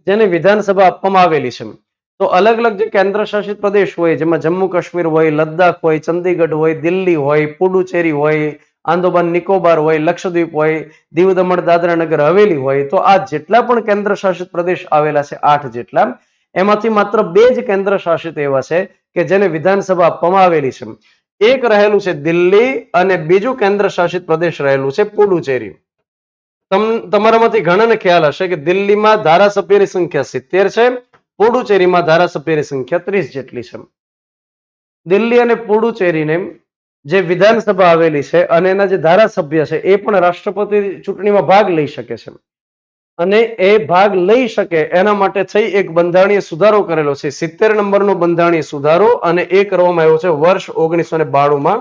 Speaker 1: જેને વિધાનસભા આપવામાં આવેલી છે. તો અલગ અલગ જે કેન્દ્ર શાસિત પ્રદેશ હોય જેમાં જમ્મુ કાશ્મીર હોય, લદ્દાખ હોય, ચંદીગઢ હોય, દિલ્હી હોય, પુડુચેરી હોય, આંદોમાન નિકોબાર હોય, લક્ષદ્વીપ હોય, દીવ દમણ દાદરા નગર હવેલી હોય, તો આ જેટલા પણ કેન્દ્ર શાસિત પ્રદેશ આવેલા છે 8 જેટલા, એમાંથી માત્ર 2 જ કેન્દ્ર શાસિત એવા છે કે જેને વિધાનસભા આપવામાં આવેલી છે. એક રહેલું છે દિલ્હી અને બીજું કેન્દ્ર શાસિત પ્રદેશ રહેલું છે પુડુચેરી. તમારામાંથી ઘણાને ખ્યાલ હશે કે દિલ્હીમાં ધારાસભ્યની સંખ્યા 70 છે, પુડુચેરીમાં ધારાસભ્યની સંખ્યા 30 જેટલી છે. દિલ્હી અને પુડુચેરીને જે વિધાનસભા આવેલી છે અને એના જે ધારાસભ્ય છે એ પણ રાષ્ટ્રપતિ ચૂંટણીમાં ભાગ લઈ શકે છે. અને એ ભાગ લઈ શકે એના માટે થઈ એક બંધારણીય સુધારો કરેલો છે, 70 નંબરનો બંધારણીય સુધારો, અને એ કરવામાં આવ્યો છે વર્ષ 1992માં.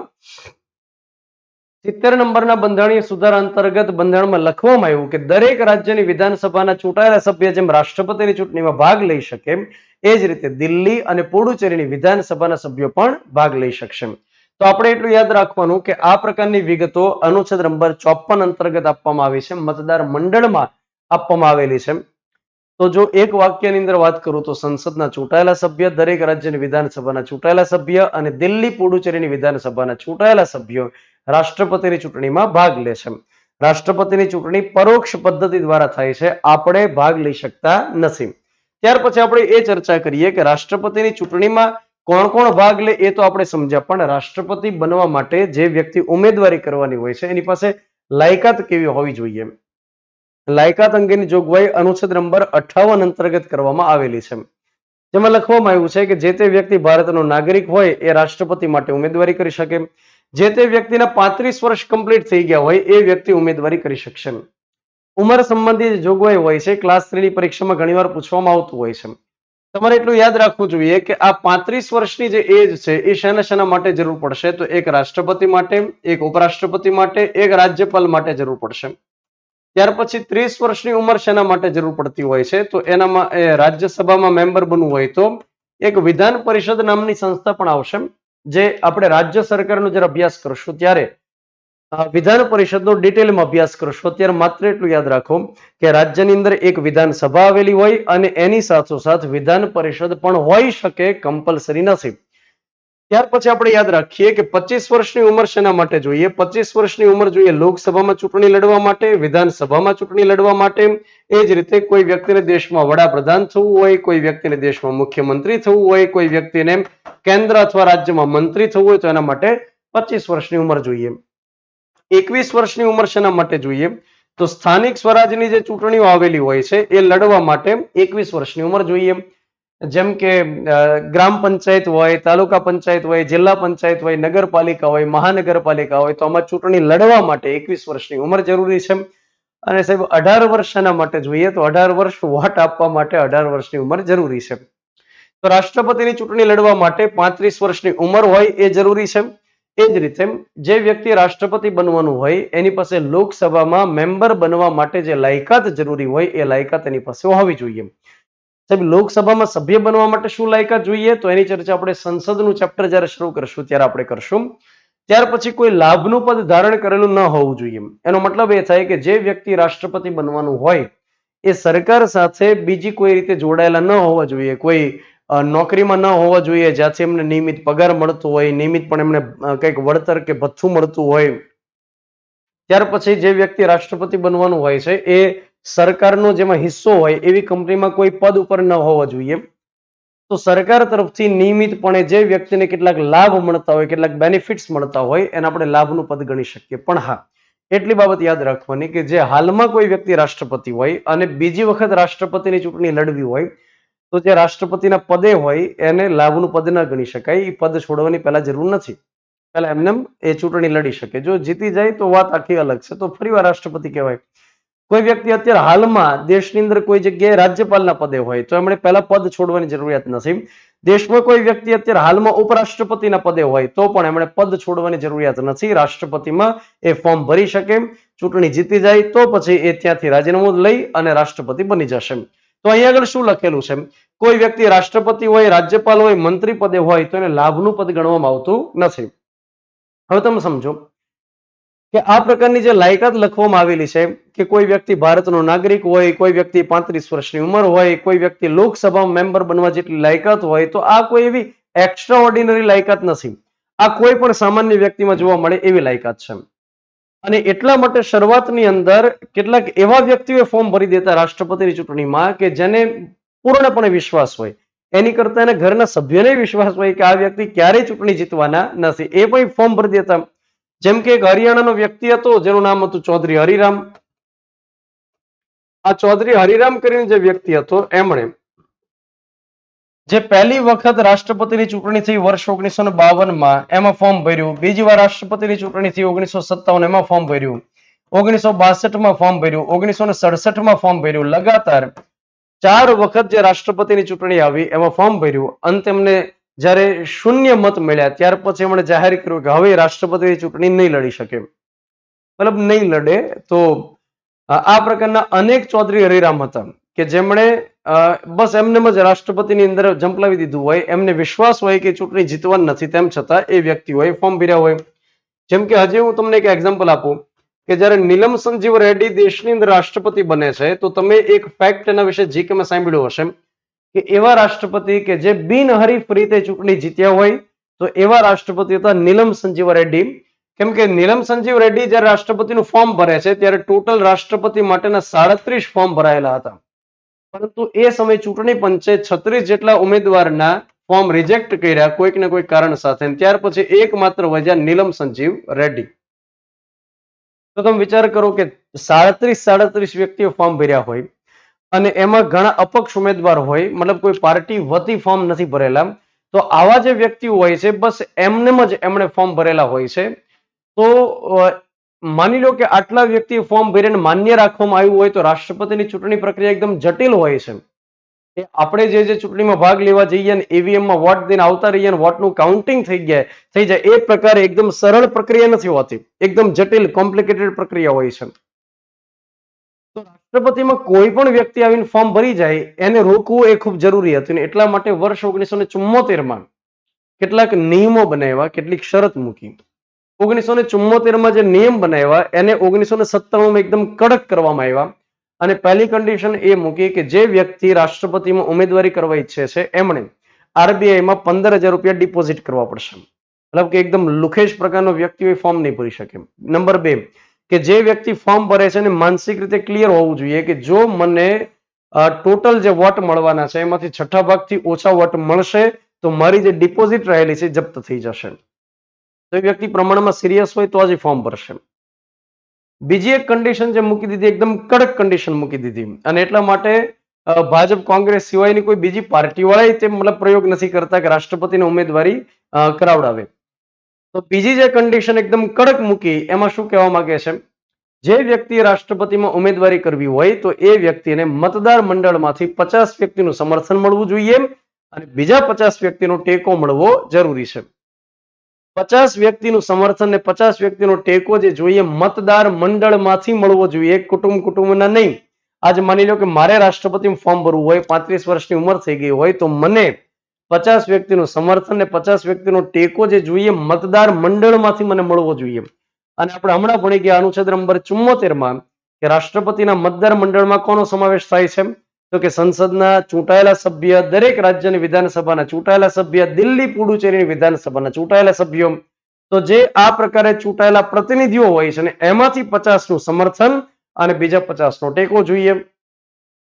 Speaker 1: 70 નંબરના બંધારણીય સુધારા અંતર્ગત બંધારણમાં લખવામાં આવ્યું કે દરેક રાજ્યની વિધાનસભાના ચૂંટાયેલા સભ્ય જેમ રાષ્ટ્રપતિની ચૂંટણીમાં ભાગ લઈ શકે એ જ રીતે દિલ્હી અને પુડુચેરીની વિધાનસભાના સભ્યો પણ ભાગ લઈ શકશે. તો આપણે એટલું યાદ રાખવાનું કે આ પ્રકારની વિગતો અનુચ્છેદ નંબર 54 અંતર્ગત આપવામાં આવી છે, મતદાર મંડળમાં આપવામાં આવેલી છે. તો જો એક વાક્યની અંદર વાત કરું તો સંસદના ચૂંટાયેલા સભ્ય, દરેક રાજ્યની વિધાનસભાના ચૂંટાયેલા સભ્ય અને દિલ્હી પુડુચેરીની વિધાનસભાના ચૂંટાયેલા સભ્યો રાષ્ટ્રપતિની ચૂંટણીમાં ભાગ લે છે. રાષ્ટ્રપતિની ચૂંટણી પરોક્ષ પદ્ધતિ દ્વારા થાય છે, આપણે ભાગ લઈ શકતા નથી. ત્યાર પછી આપણે એ ચર્ચા કરીએ કે રાષ્ટ્રપતિની ચૂંટણીમાં કોણ કોણ ભાગ લે એ તો આપણે સમજ્યા, પણ રાષ્ટ્રપતિ બનવા માટે જે વ્યક્તિ ઉમેદવારી કરવાની હોય છે એની પાસે લાયકાત કેવી હોવી જોઈએ. લાયકાત અંગેની જોગવાઈ અનુચ્છેદ નંબર 58 અંતર્ગત કરવામાં આવેલી છે, જેમાં લખવામાં આવ્યું છે કે જે તે વ્યક્તિ ભારતનો નાગરિક હોય એ રાષ્ટ્રપતિ માટે ઉમેદવારી કરી શકે. જે તે વ્યક્તિના 35 વર્ષ કમ્પ્લીટ થઈ ગયા હોય એ વ્યક્તિ ઉમેદવારી કરી શકશે. ઉંમર સંબંધિત જોગવાઈ હોય છે, ક્લાસ 3 ની પરીક્ષામાં ઘણીવાર પૂછવામાં આવતું હોય છે. તમારે એટલું યાદ રાખવું જોઈએ કે આ 35 વર્ષની જે એજ છે એ શેના માટે જરૂર પડશે, તો એક રાષ્ટ્રપતિ માટે, એક ઉપરાષ્ટ્રપતિ માટે, એક રાજ્યપાલ માટે જરૂર પડશે. ત્યાર પછી 30 વર્ષની ઉંમર શેના માટે જરૂર પડતી હોય છે, તો એનામાં રાજ્યસભામાં મેમ્બર બનવું હોય તો એક વિધાન પરિષદ નામની સંસ્થા પણ આવશે. જે આપણે રાજ્ય સરકારનો જ્યારે અભ્યાસ કરશું ત્યારે વિધાન પરિષદનો ડિટેલમાં અભ્યાસ કરશો. ત્યારે માત્ર એટલું યાદ રાખો કે રાજ્યની અંદર એક વિધાનસભા આવેલી હોય અને એની સાથોસાથ વિધાન પરિષદ પણ હોઈ શકે, કમ્પલસરી નથી. ત્યાર પછી આપણે યાદ રાખીએ કે 25 વર્ષની ઉંમર શેના માટે જોઈએ. 25 વર્ષની ઉંમર જોઈએ લોકસભામાં ચૂંટણી લડવા માટે, વિધાનસભામાં ચૂંટણી લડવા માટે. એ જ રીતે કોઈ વ્યક્તિને દેશમાં વડાપ્રધાન થવું હોય, કોઈ વ્યક્તિને દેશમાં મુખ્યમંત્રી થવું હોય, કોઈ વ્યક્તિને કેન્દ્ર અથવા રાજ્યમાં મંત્રી થવું હોય તો એના માટે 25 વર્ષની ઉંમર જોઈએ. 21 વર્ષની ઉંમર શેના માટે જોઈએ, તો સ્થાનિક સ્વરાજની જે ચૂંટણીઓ આવેલી હોય છે એ લડવા માટે 21 વર્ષની ઉંમર જોઈએ. જેમ કે ગ્રામ પંચાયત હોય, તાલુકા પંચાયત હોય, જિલ્લા પંચાયત હોય, નગરપાલિકા હોય, મહાનગરપાલિકા હોય, તો આમાં ચૂંટણી લડવા માટે 21 વર્ષની ઉંમર જરૂરી છે. અને સાહેબ 18 વર્ષ શેના માટે જોઈએ, તો 18 વર્ષ વોટ આપવા માટે 18 વર્ષની ઉંમર જરૂરી છે. તો રાષ્ટ્રપતિની ચૂંટણી લડવા માટે 35 વર્ષની ઉંમર હોય એ જરૂરી છે. એ જ રીતે જે વ્યક્તિ રાષ્ટ્રપતિ બનવાનું હોય એની પાસે લોકસભામાં મેમ્બર બનવા માટે જે લાયકાત જરૂરી હોય એ લાયકાત એની પાસે હોવી જોઈએ. સાહેબ લોકસભામાં સભ્ય બનવા માટે શું લાયકાત જોઈએ, તો એની ચર્ચા આપણે સંસદનું ચેપ્ટર જ્યારે શરૂ કરશું ત્યારે આપણે કરશું. ત્યાર પછી કોઈ લાભનું પદ ધારણ કરેલું ન હોવું જોઈએ. એનો મતલબ એ થાય કે જે વ્યક્તિ રાષ્ટ્રપતિ બનવાનું હોય એ સરકાર સાથે બીજી કોઈ રીતે જોડાયેલા ન હોવા જોઈએ. કોઈ નોકરીમાં ન હોવા જોઈએ જ્યાંથી એમને નિયમિત પગાર મળતો હોય, નિયમિત પણ એમને કંઈક વળતર કે ભથ્થું મળતું હોય. ત્યાર પછી જે વ્યક્તિ રાષ્ટ્રપતિ બનવાનું હોય છે એ સરકારનો જેમાં હિસ્સો હોય એવી કંપનીમાં કોઈ પદ ઉપર ન હોવા જોઈએ. તો સરકાર તરફથી નિયમિતપણે જે વ્યક્તિને કેટલાક લાભ મળતા હોય, કેટલાક બેનિફિટ્સ મળતા હોય એને આપણે લાભનું પદ ગણી શકીએ. પણ હા, એટલી બાબત યાદ રાખવાની કે જે હાલમાં કોઈ વ્યક્તિ રાષ્ટ્રપતિ હોય અને બીજી વખત રાષ્ટ્રપતિની ચૂંટણી લડવી હોય તો જે રાષ્ટ્રપતિના પદે હોય એને લાભનું પદ ન ગણી શકાય. એ પદ છોડવાની પહેલા જરૂર નથી. પહેલા એમને એ ચૂંટણી લડી શકે. જો જીતી જાય તો વાત આખી અલગ છે, તો ફરીવાર રાષ્ટ્રપતિ કહેવાય. કોઈ વ્યક્તિ અત્યારે હાલમાં દેશની અંદર કોઈ જગ્યાએ રાજ્યપાલના પદે હોય તો એમણે પહેલા પદ છોડવાની જરૂરિયાત નથી. દેશમાં કોઈ વ્યક્તિ અત્યારે હાલમાં ઉપરાષ્ટ્રપતિના પદે હોય તો પણ એમણે પદ છોડવાની જરૂરિયાત નથી. રાષ્ટ્રપતિમાં એ ફોર્મ ભરી શકે, ચૂંટણી જીતી જાય તો પછી એ ત્યાંથી રાજીનામું લઈ અને રાષ્ટ્રપતિ બની જશે. તો અહીંયા આગળ શું લખેલું છે, કોઈ વ્યક્તિ રાષ્ટ્રપતિ હોય, રાજ્યપાલ હોય, મંત્રી પદે હોય તો એને લાભનું પદ ગણવામાં આવતું નથી. હવે તમે સમજો કે આ પ્રકારની જે લાયકાત લખવામાં આવેલી છે કે કોઈ વ્યક્તિ ભારતનો નાગરિક હોય, કોઈ વ્યક્તિ 35 વર્ષની ઉંમર હોય, કોઈ વ્યક્તિ લોકસભામાં મેમ્બર બનવા જેટલી લાયકાત હોય, તો આ કોઈ એવી એક્સ્ટ્રા ઓર્ડિનરી લાયકાત નથી. આ કોઈ પણ સામાન્ય વ્યક્તિમાં જોવા મળે એવી લાયકાત છે. અને એટલા માટે શરૂઆતની અંદર કેટલાક એવા વ્યક્તિઓએ ફોર્મ ભરી દેતા રાષ્ટ્રપતિની ચૂંટણીમાં કે જેને પૂર્ણપણે વિશ્વાસ હોય એની કરતા એના ઘરના સભ્યોને વિશ્વાસ હોય કે આ વ્યક્તિ ક્યારેય ચૂંટણી જીતવાના નથી, એ પણ ફોર્મ ભરી દેતા. જેમ કે એક હરિયાણાનો વ્યક્તિ હતો જેનું નામ હતું ચૌધરી હરિરામ. આ ચૌધરી હરિરામ કરીને જે વ્યક્તિ હતો એમણે જે પહેલી વખત રાષ્ટ્રપતિની ચૂંટણી થઈ વર્ષ 1952 એમાં ફોર્મ ભર્યું. બીજી વાર રાષ્ટ્રપતિની ચૂંટણી થઈ 1957 એમાં ફોર્મ ભર્યું. 1962 ફોર્મ ભર્યું. 1967 ફોર્મ ભર્યું. લગાતાર 4 વખત જે રાષ્ટ્રપતિની ચૂંટણી આવી એમાં ફોર્મ ભર્યું. અંતે એમને જ્યારે શૂન્ય મત મળ્યા ત્યાર પછી એમણે જાહેર કર્યું કે હવે રાષ્ટ્રપતિની ચૂંટણી નહીં લડી શકે, મતલબ નહીં લડે. તો આ પ્રકારના અનેક ચૌધરી હરિરામ હતા કે જેમણે બસ એમને જ રાષ્ટ્રપતિની અંદર ઝંપલાવી દીધું હોય, એમને વિશ્વાસ હોય કે ચૂંટણી જીતવાની નથી, તેમ છતાં એ વ્યક્તિઓએ ફોર્મ ભર્યા હોય. જેમ કે હજી હું તમને એક એક્ઝામ્પલ આપું કે જ્યારે નીલમ સંજીવ રેડ્ડી દેશની અંદર રાષ્ટ્રપતિ બને છે તો તમે એક ફેક્ટ એના વિશે જીકેમાં સાંભળ્યું હશે કે એવા રાષ્ટ્રપતિ કે જે બિનહરીફ રીતે ચૂંટણી જીત્યા હોય તો એવા રાષ્ટ્રપતિ હતા નીલમ સંજીવ રેડ્ડી. કેમ કે નીલમ સંજીવ રેડ્ડી જ્યારે રાષ્ટ્રપતિનું ફોર્મ ભરે છે ત્યારે ટોટલ રાષ્ટ્રપતિ માટેના 37 ફોર્મ ભરાયેલા હતા, પરંતુ એ સમયે ચૂંટણી પંચે 36 જેટલા ઉમેદવારના ફોર્મ રિજેક્ટ કર્યા કોઈક ને કોઈક કારણ સાથે. ત્યાર પછી એકમાત્ર વજ્યા નીલમ સંજીવ રેડ્ડી. તો તમે વિચાર કરો કે 37 વ્યક્તિઓ ફોર્મ ભર્યા હોય અને એમાં ઘણા અપક્ષ ઉમેદવાર હોય, મતલબ કોઈ પાર્ટી વતી ફોર્મ નથી ભરેલા. તો આવા જે વ્યક્તિઓ હોય છે બસ એમનેમ જ એમણે ફોર્મ ભરેલા હોય છે. તો માની લો કે આટલા વ્યક્તિ ફોર્મ ભરીને માન્ય રાખવામાં આવ્યું હોય તો રાષ્ટ્રપતિની ચૂંટણી પ્રક્રિયા એકદમ જટિલ હોય છે. આપણે જે ચૂંટણીમાં ભાગ લેવા જઈએ ને ઈવીએમમાં વોટ દઈને આવતા રહીએ ને વોટનું કાઉન્ટિંગ થઈ જાય એ પ્રકારે એકદમ સરળ પ્રક્રિયા નથી હોતી, એકદમ જટિલ કોમ્પ્લિકેટેડ પ્રક્રિયા હોય છે. તો રાષ્ટ્રપતિમાં કોઈ પણ વ્યક્તિ આવીને ફોર્મ ભરી જાય એને રોકવું એ ખૂબ જરૂરી હતું. એટલા માટે વર્ષ 1974 કેટલાક નિયમો બનાવ્યા, કેટલીક શરત મૂકી. 1974 જે નિયમ બનાવ્યા એને 1997 એકદમ કડક કરવામાં આવ્યા. અને પહેલી કન્ડિશન એ મૂકી કે જે વ્યક્તિ રાષ્ટ્રપતિમાં ઉમેદવારી કરવા ઈચ્છે છે એમણે આરબીઆઈમાં 15,000 રૂપિયા ડિપોઝિટ કરવા પડશે. મતલબ કે એકદમ લુખેશ પ્રકારનો વ્યક્તિ ફોર્મ નહીં ભરી શકે. નંબર 2 કે જે વ્યક્તિ ફોર્મ ભરે છે એને માનસિક રીતે ક્લિયર હોવું જોઈએ કે જો મને ટોટલ જે વોટ મળવાના છે એમાંથી 6 ભાગથી ઓછા વોટ મળશે તો મારી જે ડિપોઝિટ રહેલી છે જપ્ત થઈ જશે. તો એ વ્યક્તિ પ્રમાણમાં સિરિયસ હોય તો જ ફોર્મ ભરશે. બીજી એક કન્ડિશન જે મૂકી દીધી, એકદમ કડક કન્ડિશન મૂકી દીધી. અને એટલા માટે ભાજપ કોંગ્રેસ સિવાયની કોઈ બીજી પાર્ટીવાળા તે મતલબ પ્રયોગ નથી કરતા કે રાષ્ટ્રપતિને ઉમેદવારી કરાવડાવે. તો બીજી જે કન્ડિશન એકદમ કડક મૂકી એમાં શું કહેવા માંગે છે, જે વ્યક્તિએ રાષ્ટ્રપતિમાં ઉમેદવારી કરવી હોય તો એ વ્યક્તિને મતદાર મંડળમાંથી 50 વ્યક્તિનું સમર્થન મળવું જોઈએ અને બીજા 50 વ્યક્તિનો ટેકો મળવો જરૂરી છે. 50 વ્યક્તિનું સમર્થન ને 50 વ્યક્તિનો ટેકો જે જોઈએ મતદાર મંડળમાંથી મળવો જોઈએ, કુટુંબના નહીં. આજે માની લો કે મારે રાષ્ટ્રપતિનું ફોર્મ ભરવું હોય, 35 વર્ષની ઉંમર થઈ ગઈ હોય તો મને 50 વ્યક્તિનું સમર્થન ને 50 વ્યક્તિનો ટેકો જે જોઈએ મતદાર મંડળમાંથી મને મળવો જોઈએ. અને આપણે હમણાં ભણી ગયા અનુચ્છેદ નંબર 74 કે રાષ્ટ્રપતિના મતદાર મંડળમાં કોનો સમાવેશ થાય છે, તો કે સંસદના ચૂંટાયેલા સભ્ય, દરેક રાજ્યની વિધાનસભાના ચૂંટાયેલા સભ્ય, દિલ્હી પુડુચેરીની વિધાનસભાના ચૂંટાયેલા સભ્યો. તો જે આ પ્રકારે ચૂંટાયેલા પ્રતિનિધિઓ હોય છે ને એમાંથી 50નું સમર્થન અને બીજા 50નો ટેકો જોઈએ.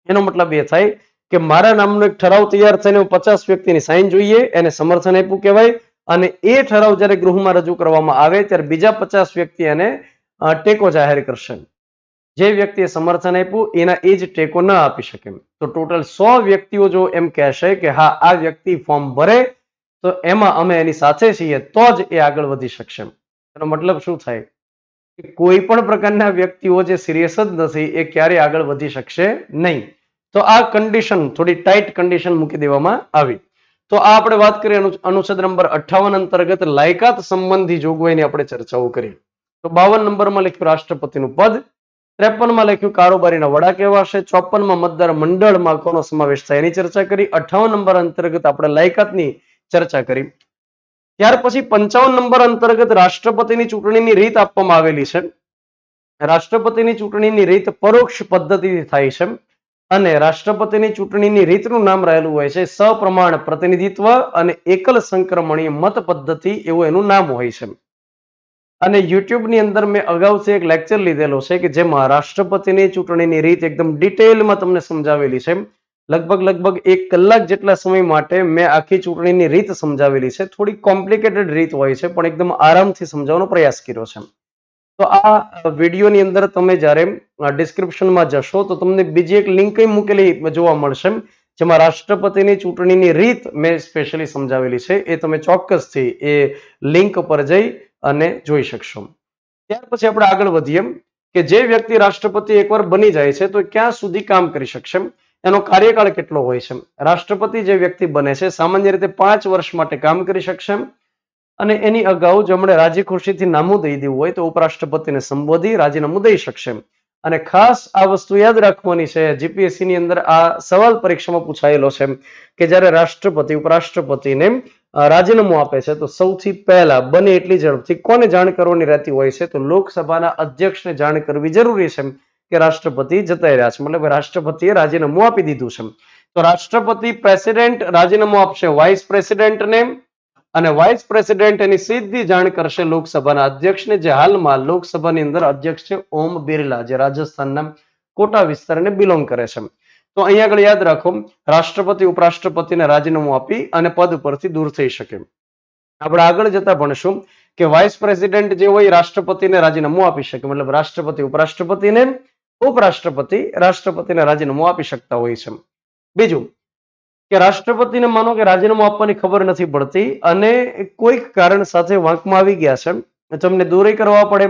Speaker 1: એનો મતલબ એ થાય કે મારા નામનો એક ઠરાવ તૈયાર થઈને 50 વ્યક્તિની સાઇન જોઈએ, એને સમર્થન આપ્યું કહેવાય. અને એ ઠરાવ જ્યારે ગૃહમાં રજૂ કરવામાં આવે ત્યારે બીજા 50 વ્યક્તિ એને ટેકો જાહેર કરશે. જે વ્યક્તિએ સમર્થન આપ્યું એના એ જ ટેકો ન આપી શકે. તો ટોટલ 100 વ્યક્તિઓ જો એમ કહેશે કે હા આ વ્યક્તિ ફોર્મ ભરે તો એમાં અમે એની સાથે છીએ તો જ એ આગળ વધી શકશે. એનો મતલબ શું થાય કે કોઈ પણ પ્રકારના વ્યક્તિઓ જે સિરિયસ જ નથી એ ક્યારેય આગળ વધી શકશે નહીં. તો આ કન્ડિશન થોડી ટાઈટ કન્ડિશન મૂકી દેવામાં આવી. તો આ આપણે વાત કરીએ અનુચ્છેદ નંબર 58 અંતર્ગત લાયકાત સંબંધી જોગવાઈની આપણે ચર્ચાઓ કરી. તો 52 નંબરમાં લખ્યું રાષ્ટ્રપતિનું પદ, 53માં લખ્યું કારોબારીના વડા કેવા છે, 54માં મતદાર મંડળમાં કોનો સમાવેશ થાય એની ચર્ચા કરી, 58 નંબર અંતર્ગત આપણે લાયકાતની ચર્ચા કરી. ત્યાર પછી 55 નંબર અંતર્ગત રાષ્ટ્રપતિની ચૂંટણીની રીત આપવામાં આવેલી છે. રાષ્ટ્રપતિની ચૂંટણીની રીત પરોક્ષ પદ્ધતિથી થાય છે અને રાષ્ટ્રપતિની ચૂંટણીની રીતનું નામ રહેલું હોય છે સપ્રમાણ પ્રતિનિધિત્વ અને એકલ સંક્રમણીય મત પદ્ધતિ એવું એનું નામ હોય છે. અને યુટ્યુબની અંદર મેં અગાઉથી એક લેક્ચર લીધેલો છે કે જેમાં રાષ્ટ્રપતિની ચૂંટણીની રીત એકદમ ડિટેલમાં તમને સમજાવેલી છે. લગભગ 1 કલાક જેટલા સમય માટે મેં આખી ચૂંટણીની રીત સમજાવેલી છે. થોડી કોમ્પ્લિકેટેડ રીત હોય છે, પણ એકદમ આરામથી સમજાવવાનો પ્રયાસ કર્યો છે. તો આ વિડીયોની અંદર તમે જ્યારે ડિસ્ક્રિપ્શનમાં જશો તો તમને બીજી એક લિંક મૂકેલી જોવા મળશે, જેમાં રાષ્ટ્રપતિની ચૂંટણીની રીત મેં સ્પેશિયલી સમજાવેલી છે. એ તમે ચોક્કસથી એ લિંક પર જઈ અને જોઈ શકશો. ત્યાર પછી આપણે આગળ વધીએ કે જે વ્યક્તિ રાષ્ટ્રપતિ એકવાર બની જાય છે તો ક્યાં સુધી કામ કરી શકશે, એનો કાર્યકાળ કેટલો હોય છે. રાષ્ટ્રપતિ જે વ્યક્તિ બને છે સામાન્ય રીતે 5 વર્ષ માટે કામ કરી શકશે, અને એની અગાઉ જેમણે રાજી ખુશીથી નામું દઈ દેવું હોય તો ઉપરાષ્ટ્રપતિને સંબોધી રાજીનામું દઈ શકશે. અને ખાસ આ વસ્તુ યાદ રાખવાની છે, જીપીએસસી ની અંદર આ સવાલ પરીક્ષામાં પૂછાયેલો છે કે જ્યારે રાષ્ટ્રપતિ ઉપરાષ્ટ્રપતિને રાજીનામું આપે છે તો સૌથી પહેલા બને એટલી ઝડપથી કોને જાણ કરવાની રહેતી હોય છે, તો લોકસભાના અધ્યક્ષને જાણ કરવી જરૂરી છે કે રાષ્ટ્રપતિ જતા રહ્યા છે, મતલબ રાષ્ટ્રપતિએ રાજીનામું આપી દીધું છે. તો રાષ્ટ્રપતિ પ્રેસિડેન્ટ રાજીનામું આપશે વાઇસ પ્રેસિડેન્ટને, અને વાઇસ પ્રેસિડેન્ટ એની સીધી જાણ કરશે લોકસભાના અધ્યક્ષને, જે હાલમાં લોકસભાની અંદર અધ્યક્ષ છે ઓમ બિરલા, જે રાજસ્થાનના કોટા વિસ્તારને બિલોંગ કરે છે. તો અહીંયા આગળ યાદ રાખો, રાષ્ટ્રપતિ ઉપરાષ્ટ્રપતિને રાજીનામું આપી અને પદ પરથી દૂર થઈ શકે. આપણે આગળ જતા ભણશું કે વાઇસ પ્રેસિડેન્ટ જે હોય રાષ્ટ્રપતિને રાજીનામું આપી શકે, મતલબ રાષ્ટ્રપતિ ઉપરાષ્ટ્રપતિને, ઉપરાષ્ટ્રપતિ રાષ્ટ્રપતિને રાજીનામું આપી શકતા હોય છે. બીજું કે રાષ્ટ્રપતિને માનો કે રાજીનામું આપવાની ખબર નથી પડતી અને કોઈક કારણ સાથે વાંકમાં આવી ગયા છે, તમને દૂર કરવા પડે.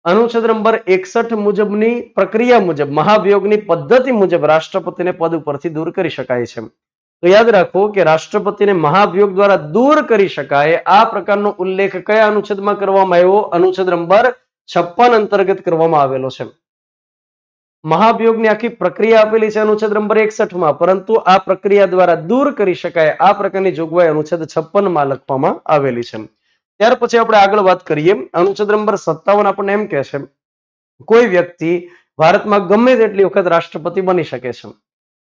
Speaker 1: અનુચ્છેદ નંબર 61 મુજબની પ્રક્રિયા મુજબ, મહાભિયોગની પદ્ધતિ મુજબ રાષ્ટ્રપતિને પદ ઉપરથી દૂર કરી શકાય છે. તો યાદ રાખો કે રાષ્ટ્રપતિને મહાભિયોગ દ્વારા દૂર કરી શકાય, આ પ્રકારનો ઉલ્લેખ કયા અનુચ્છેદમાં કરવામાં આવ્યો? અનુચ્છેદ નંબર 56 અંતર્ગત કરવામાં આવેલો છે. મહાભિયોગની આખી પ્રક્રિયા આપેલી છે અનુચ્છેદ નંબર 61માં, પરંતુ આ પ્રક્રિયા દ્વારા દૂર કરી શકાય આ પ્રકારની જોગવાઈ અનુચ્છેદ 56માં લખવામાં આવેલી છે. ત્યાર પછી આપણે આગળ વાત કરીએ. અનુચ્છેદ નંબર 57 આપણને એમ કહે છે કોઈ વ્યક્તિ ભારતમાં ગમે તેટલી વખત રાષ્ટ્રપતિ બની શકે છે.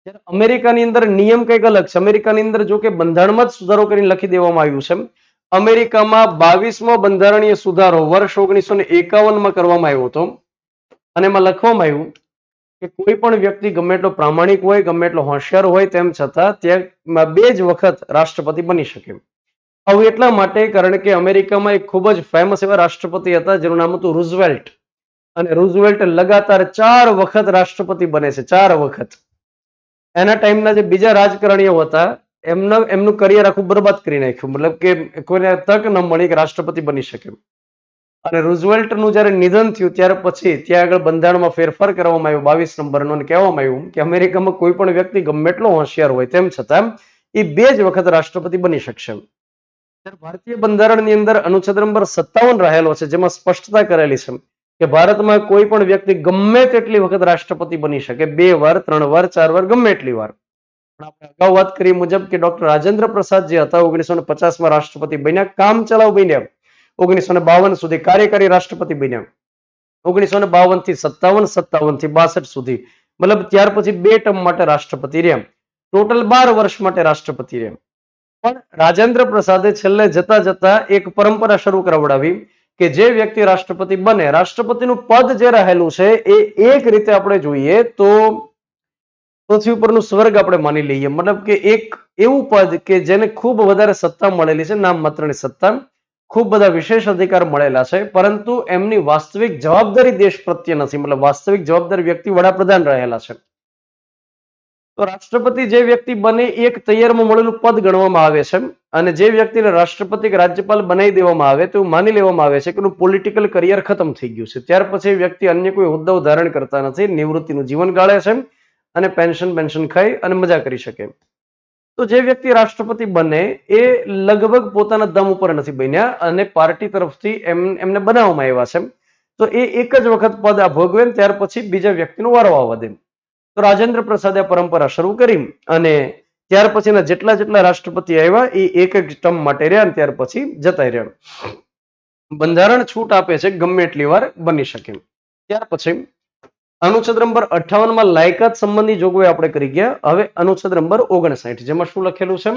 Speaker 1: જ્યારે અમેરિકાની અંદર નિયમ કંઈક અલગ છે. અમેરિકાની અંદર જો કે બંધારણમાં જ સુધારો કરીને લખી દેવામાં આવ્યું છે. અમેરિકામાં 22મો બંધારણીય સુધારો વર્ષ 1951માં કરવામાં આવ્યો હતો, અને એમાં લખવામાં આવ્યું કે કોઈ પણ વ્યક્તિ ગમે એટલો પ્રામાણિક હોય, ગમે એટલો હોશિયાર હોય, તેમ છતાં ત્યાં 2 જ વખત રાષ્ટ્રપતિ બની શકે. આવું એટલા માટે કારણ કે અમેરિકામાં એક ખૂબ જ ફેમસ એવા રાષ્ટ્રપતિ હતા જેનું નામ હતું રૂઝવેલ્ટ, અને રૂઝવેલ્ટ લગાતાર 4 વખત રાષ્ટ્રપતિ બને છે, 4 વખત. એના ટાઈમના જે બીજા રાજકારણીઓ હતા એમનું કરિયર આખું બરબાદ કરી નાખ્યું, મતલબ કે કોઈને તક ન મળી કે રાષ્ટ્રપતિ બની શકે. અને રૂઝવેલ્ટનું જ્યારે નિધન થયું ત્યાર પછી ત્યાં આગળ બંધારણમાં ફેરફાર કરવામાં આવ્યો 22 નંબરનો, અને કહેવામાં આવ્યું કે અમેરિકામાં કોઈ પણ વ્યક્તિ ગમે એટલો હોશિયાર હોય તેમ છતાં એ 2 જ વખત રાષ્ટ્રપતિ બની શકશે. ભારતીય બંધારણની અંદર અનુચ્છેદ નંબર 57 રહેલો છે, જેમાં સ્પષ્ટતા કરેલી છે કે ભારતમાં કોઈ પણ વ્યક્તિ ગમે તેટલી વખત રાષ્ટ્રપતિ બની શકે, 2 વાર, 3 વાર, 4 વાર, ગમે એટલી વાર. પણ આપણે અગાઉ વાત કરી મુજબ કે ડોક્ટર રાજેન્દ્ર પ્રસાદ જે હતા 1950માં રાષ્ટ્રપતિ બન્યા, કામચલાઉ બન્યા, 1952 સુધી કાર્યકારી રાષ્ટ્રપતિ બન્યા, 1952 થી 57, 57 થી 62 સુધી, મતલબ ત્યાર પછી 2 ટર્મ માટે રાષ્ટ્રપતિ રહ્યા, ટોટલ 12 વર્ષ માટે રાષ્ટ્રપતિ રહ્યા. પણ રાજેન્દ્ર પ્રસાદે છેલ્લે જતા જતા એક પરંપરા શરૂ કરાવડાવી કે જે વ્યક્તિ રાષ્ટ્રપતિ બને, રાષ્ટ્રપતિનું પદ જે રહેલું છે એ એક રીતે આપણે જોઈએ તો પૃથ્વી ઉપરનું સ્વર્ગ આપણે માની લઈએ, મતલબ કે એક એવું પદ કે જેને ખૂબ વધારે સત્તા મળેલી છે, નામ માત્રની સત્તા, ખૂબ બધા વિશેષ અધિકાર મળેલા છે, પરંતુ એમની વાસ્તવિક જવાબદારી દેશ પ્રત્યે નથી, મતલબ વાસ્તવિક જવાબદાર વ્યક્તિ વડાપ્રધાન રહેલા છે. તો રાષ્ટ્રપતિ જે વ્યક્તિ બને એક તૈયારમાં મળેલું પદ ગણવામાં આવે છે, અને જે વ્યક્તિને રાષ્ટ્રપતિ કે રાજ્યપાલ બનાવી દેવામાં આવે તો માની લેવામાં આવે છે કે એનું પોલિટિકલ કરિયર ખતમ થઈ ગયું છે. ત્યાર પછી વ્યક્તિ અન્ય કોઈ હોદ્દાઓ ધારણ કરતા નથી, નિવૃત્તિનું જીવન ગાળે છે અને પેન્શન ખાઈ અને મજા કરી શકે. તો જે વ્યક્તિ રાષ્ટ્રપતિ બને એ લગભગ પોતાના દમ ઉપર નથી બન્યા, અને પાર્ટી તરફથી એમને બનાવવામાં આવ્યા છે. તો એ એક જ વખત પદ આ ભોગવે, ત્યાર પછી બીજા વ્યક્તિનો વારો આવવા દે. તો રાજેન્દ્ર પ્રસાદે પરંપરા શરૂ કરી, અને ત્યાર પછીના જેટલા રાષ્ટ્રપતિ આવ્યા એ એક ટર્મ માટે રહ્યા, અને ત્યાર પછી જતા રહ્યા. બંધારણ છૂટ આપે છે ગમે એટલી વાર બની શકે. ત્યાર પછી અનુચ્છેદ નંબર 58માં લાયકાત સંબંધી જોગવાઈ આપણે કરી ગયા. હવે અનુચ્છેદ નંબર 59, જેમાં શું લખેલું છે?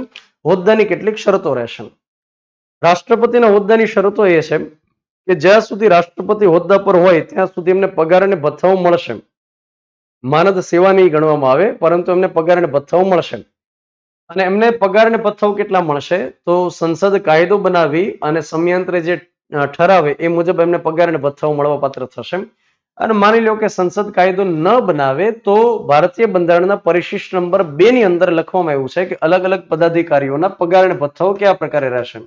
Speaker 1: હોદ્દાની કેટલીક શરતો રહેશે. રાષ્ટ્રપતિના હોદ્દાની શરતો એ છે કે જ્યાં સુધી રાષ્ટ્રપતિ હોદ્દા પર હોય ત્યાં સુધી એમને પગાર અને ભથ્થાઓ મળશે. માનદ સેવા નહીં ગણવામાં આવે, પરંતુ એમને પગાર અને ભથ્થાઓ મળશે. અને એમને પગાર અને ભથ્થાઓ કેટલા મળશે? તો સંસદ કાયદો બનાવી અને સમયાંતરે જે ઠરાવે એ મુજબ એમને પગાર અને ભથ્થાઓ મળવા પાત્ર થશે. અને માની લો કે સંસદ કાયદો ન બનાવે તો ભારતીય બંધારણના પરિશિષ્ટ નંબર 2 ની અંદર લખવામાં આવ્યું છે કે અલગ અલગ પદાધિકારીઓના પગાર અને ભથ્થાઓ કયા પ્રકારે રહેશે.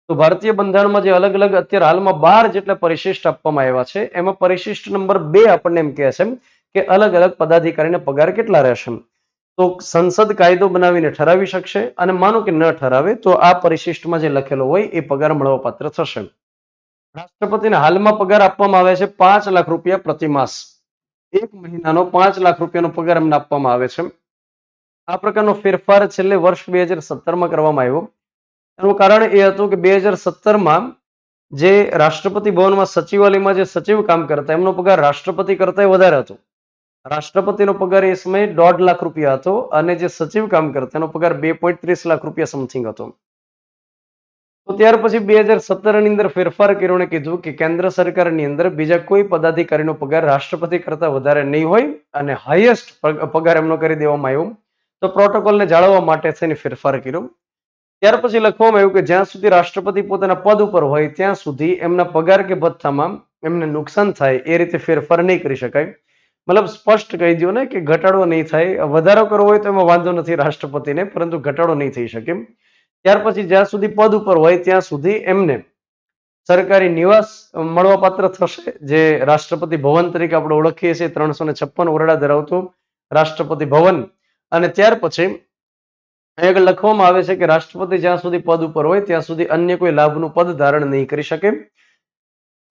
Speaker 1: તો ભારતીય બંધારણમાં જે અલગ અલગ અત્યારે હાલમાં 12 જેટલા પરિશિષ્ટ આપવામાં આવ્યા છે, એમાં પરિશિષ્ટ નંબર 2 આપણને એમ કહે છે કે અલગ અલગ પદાધિકારીના પગાર કેટલા રહેશે. તો સંસદ કાયદો બનાવીને ઠરાવી શકશે, અને માનો કે ન ઠરાવે તો આ પરિશિષ્ટમાં જે લખેલો હોય એ પગાર મળવાપાત્ર થશે. રાષ્ટ્રપતિને હાલમાં પગાર આપવામાં આવે છે 5 લાખ રૂપિયા પ્રતિ માસ. એક મહિનાનો 5 લાખ રૂપિયાનો પગાર એમને આપવામાં આવે છે. આ પ્રકારનો ફેરફાર છેલ્લે વર્ષ 2017માં કરવામાં આવ્યો. એનું કારણ એ હતું કે 2017માં જે રાષ્ટ્રપતિ ભવનમાં સચિવાલયમાં જે સચિવ કામ કરતા એમનો પગાર રાષ્ટ્રપતિ કરતા વધારે હતો. રાષ્ટ્રપતિનો પગાર એ સમયે 1.5 લાખ રૂપિયા હતો, અને જે સચિવ કામ કરતા એનો પગાર 2.30 લાખ રૂપિયા સમથિંગ હતો. તો ત્યાર પછી 2017 ની અંદર ફેરફાર કર્યો અને કીધું કે કેન્દ્ર સરકારની અંદર બીજા કોઈ પદાધિકારીનો પગાર રાષ્ટ્રપતિ કરતા વધારે નહીં હોય, અને હાઈએસ્ટ પગાર એમનો કરી દેવામાં આવ્યો. તો પ્રોટોકોલને જાળવવા માટે થઈને ફેરફાર કર્યો. ત્યાર પછી લખવામાં આવ્યું કે જ્યાં સુધી રાષ્ટ્રપતિ પોતાના પદ ઉપર હોય ત્યાં સુધી એમના પગાર કે ભથ્થામાં એમને નુકસાન થાય એ રીતે ફેરફાર નહીં કરી શકાય. મતલબ સ્પષ્ટ કહી દો ને કે ઘટાડો નહીં થાય. વધારો કરવો હોય તો એમાં વાંધો નથી રાષ્ટ્રપતિને, પરંતુ ઘટાડો નહીં થઈ શકે. ત્યાર પછી જ્યાં સુધી પદ ઉપર હોય ત્યાં સુધી એમને સરકારી નિવાસ મળવાપાત્ર થશે, જે રાષ્ટ્રપતિ ભવન તરીકે આપણે ઓળખીએ છીએ. 356 ઓરડા ધરાવતું રાષ્ટ્રપતિ ભવન. અને ત્યાર પછી આગળ લખવામાં આવે છે કે રાષ્ટ્રપતિ જ્યાં સુધી પદ ઉપર હોય ત્યાં સુધી અન્ય કોઈ લાભનું પદ ધારણ નહીં કરી શકે.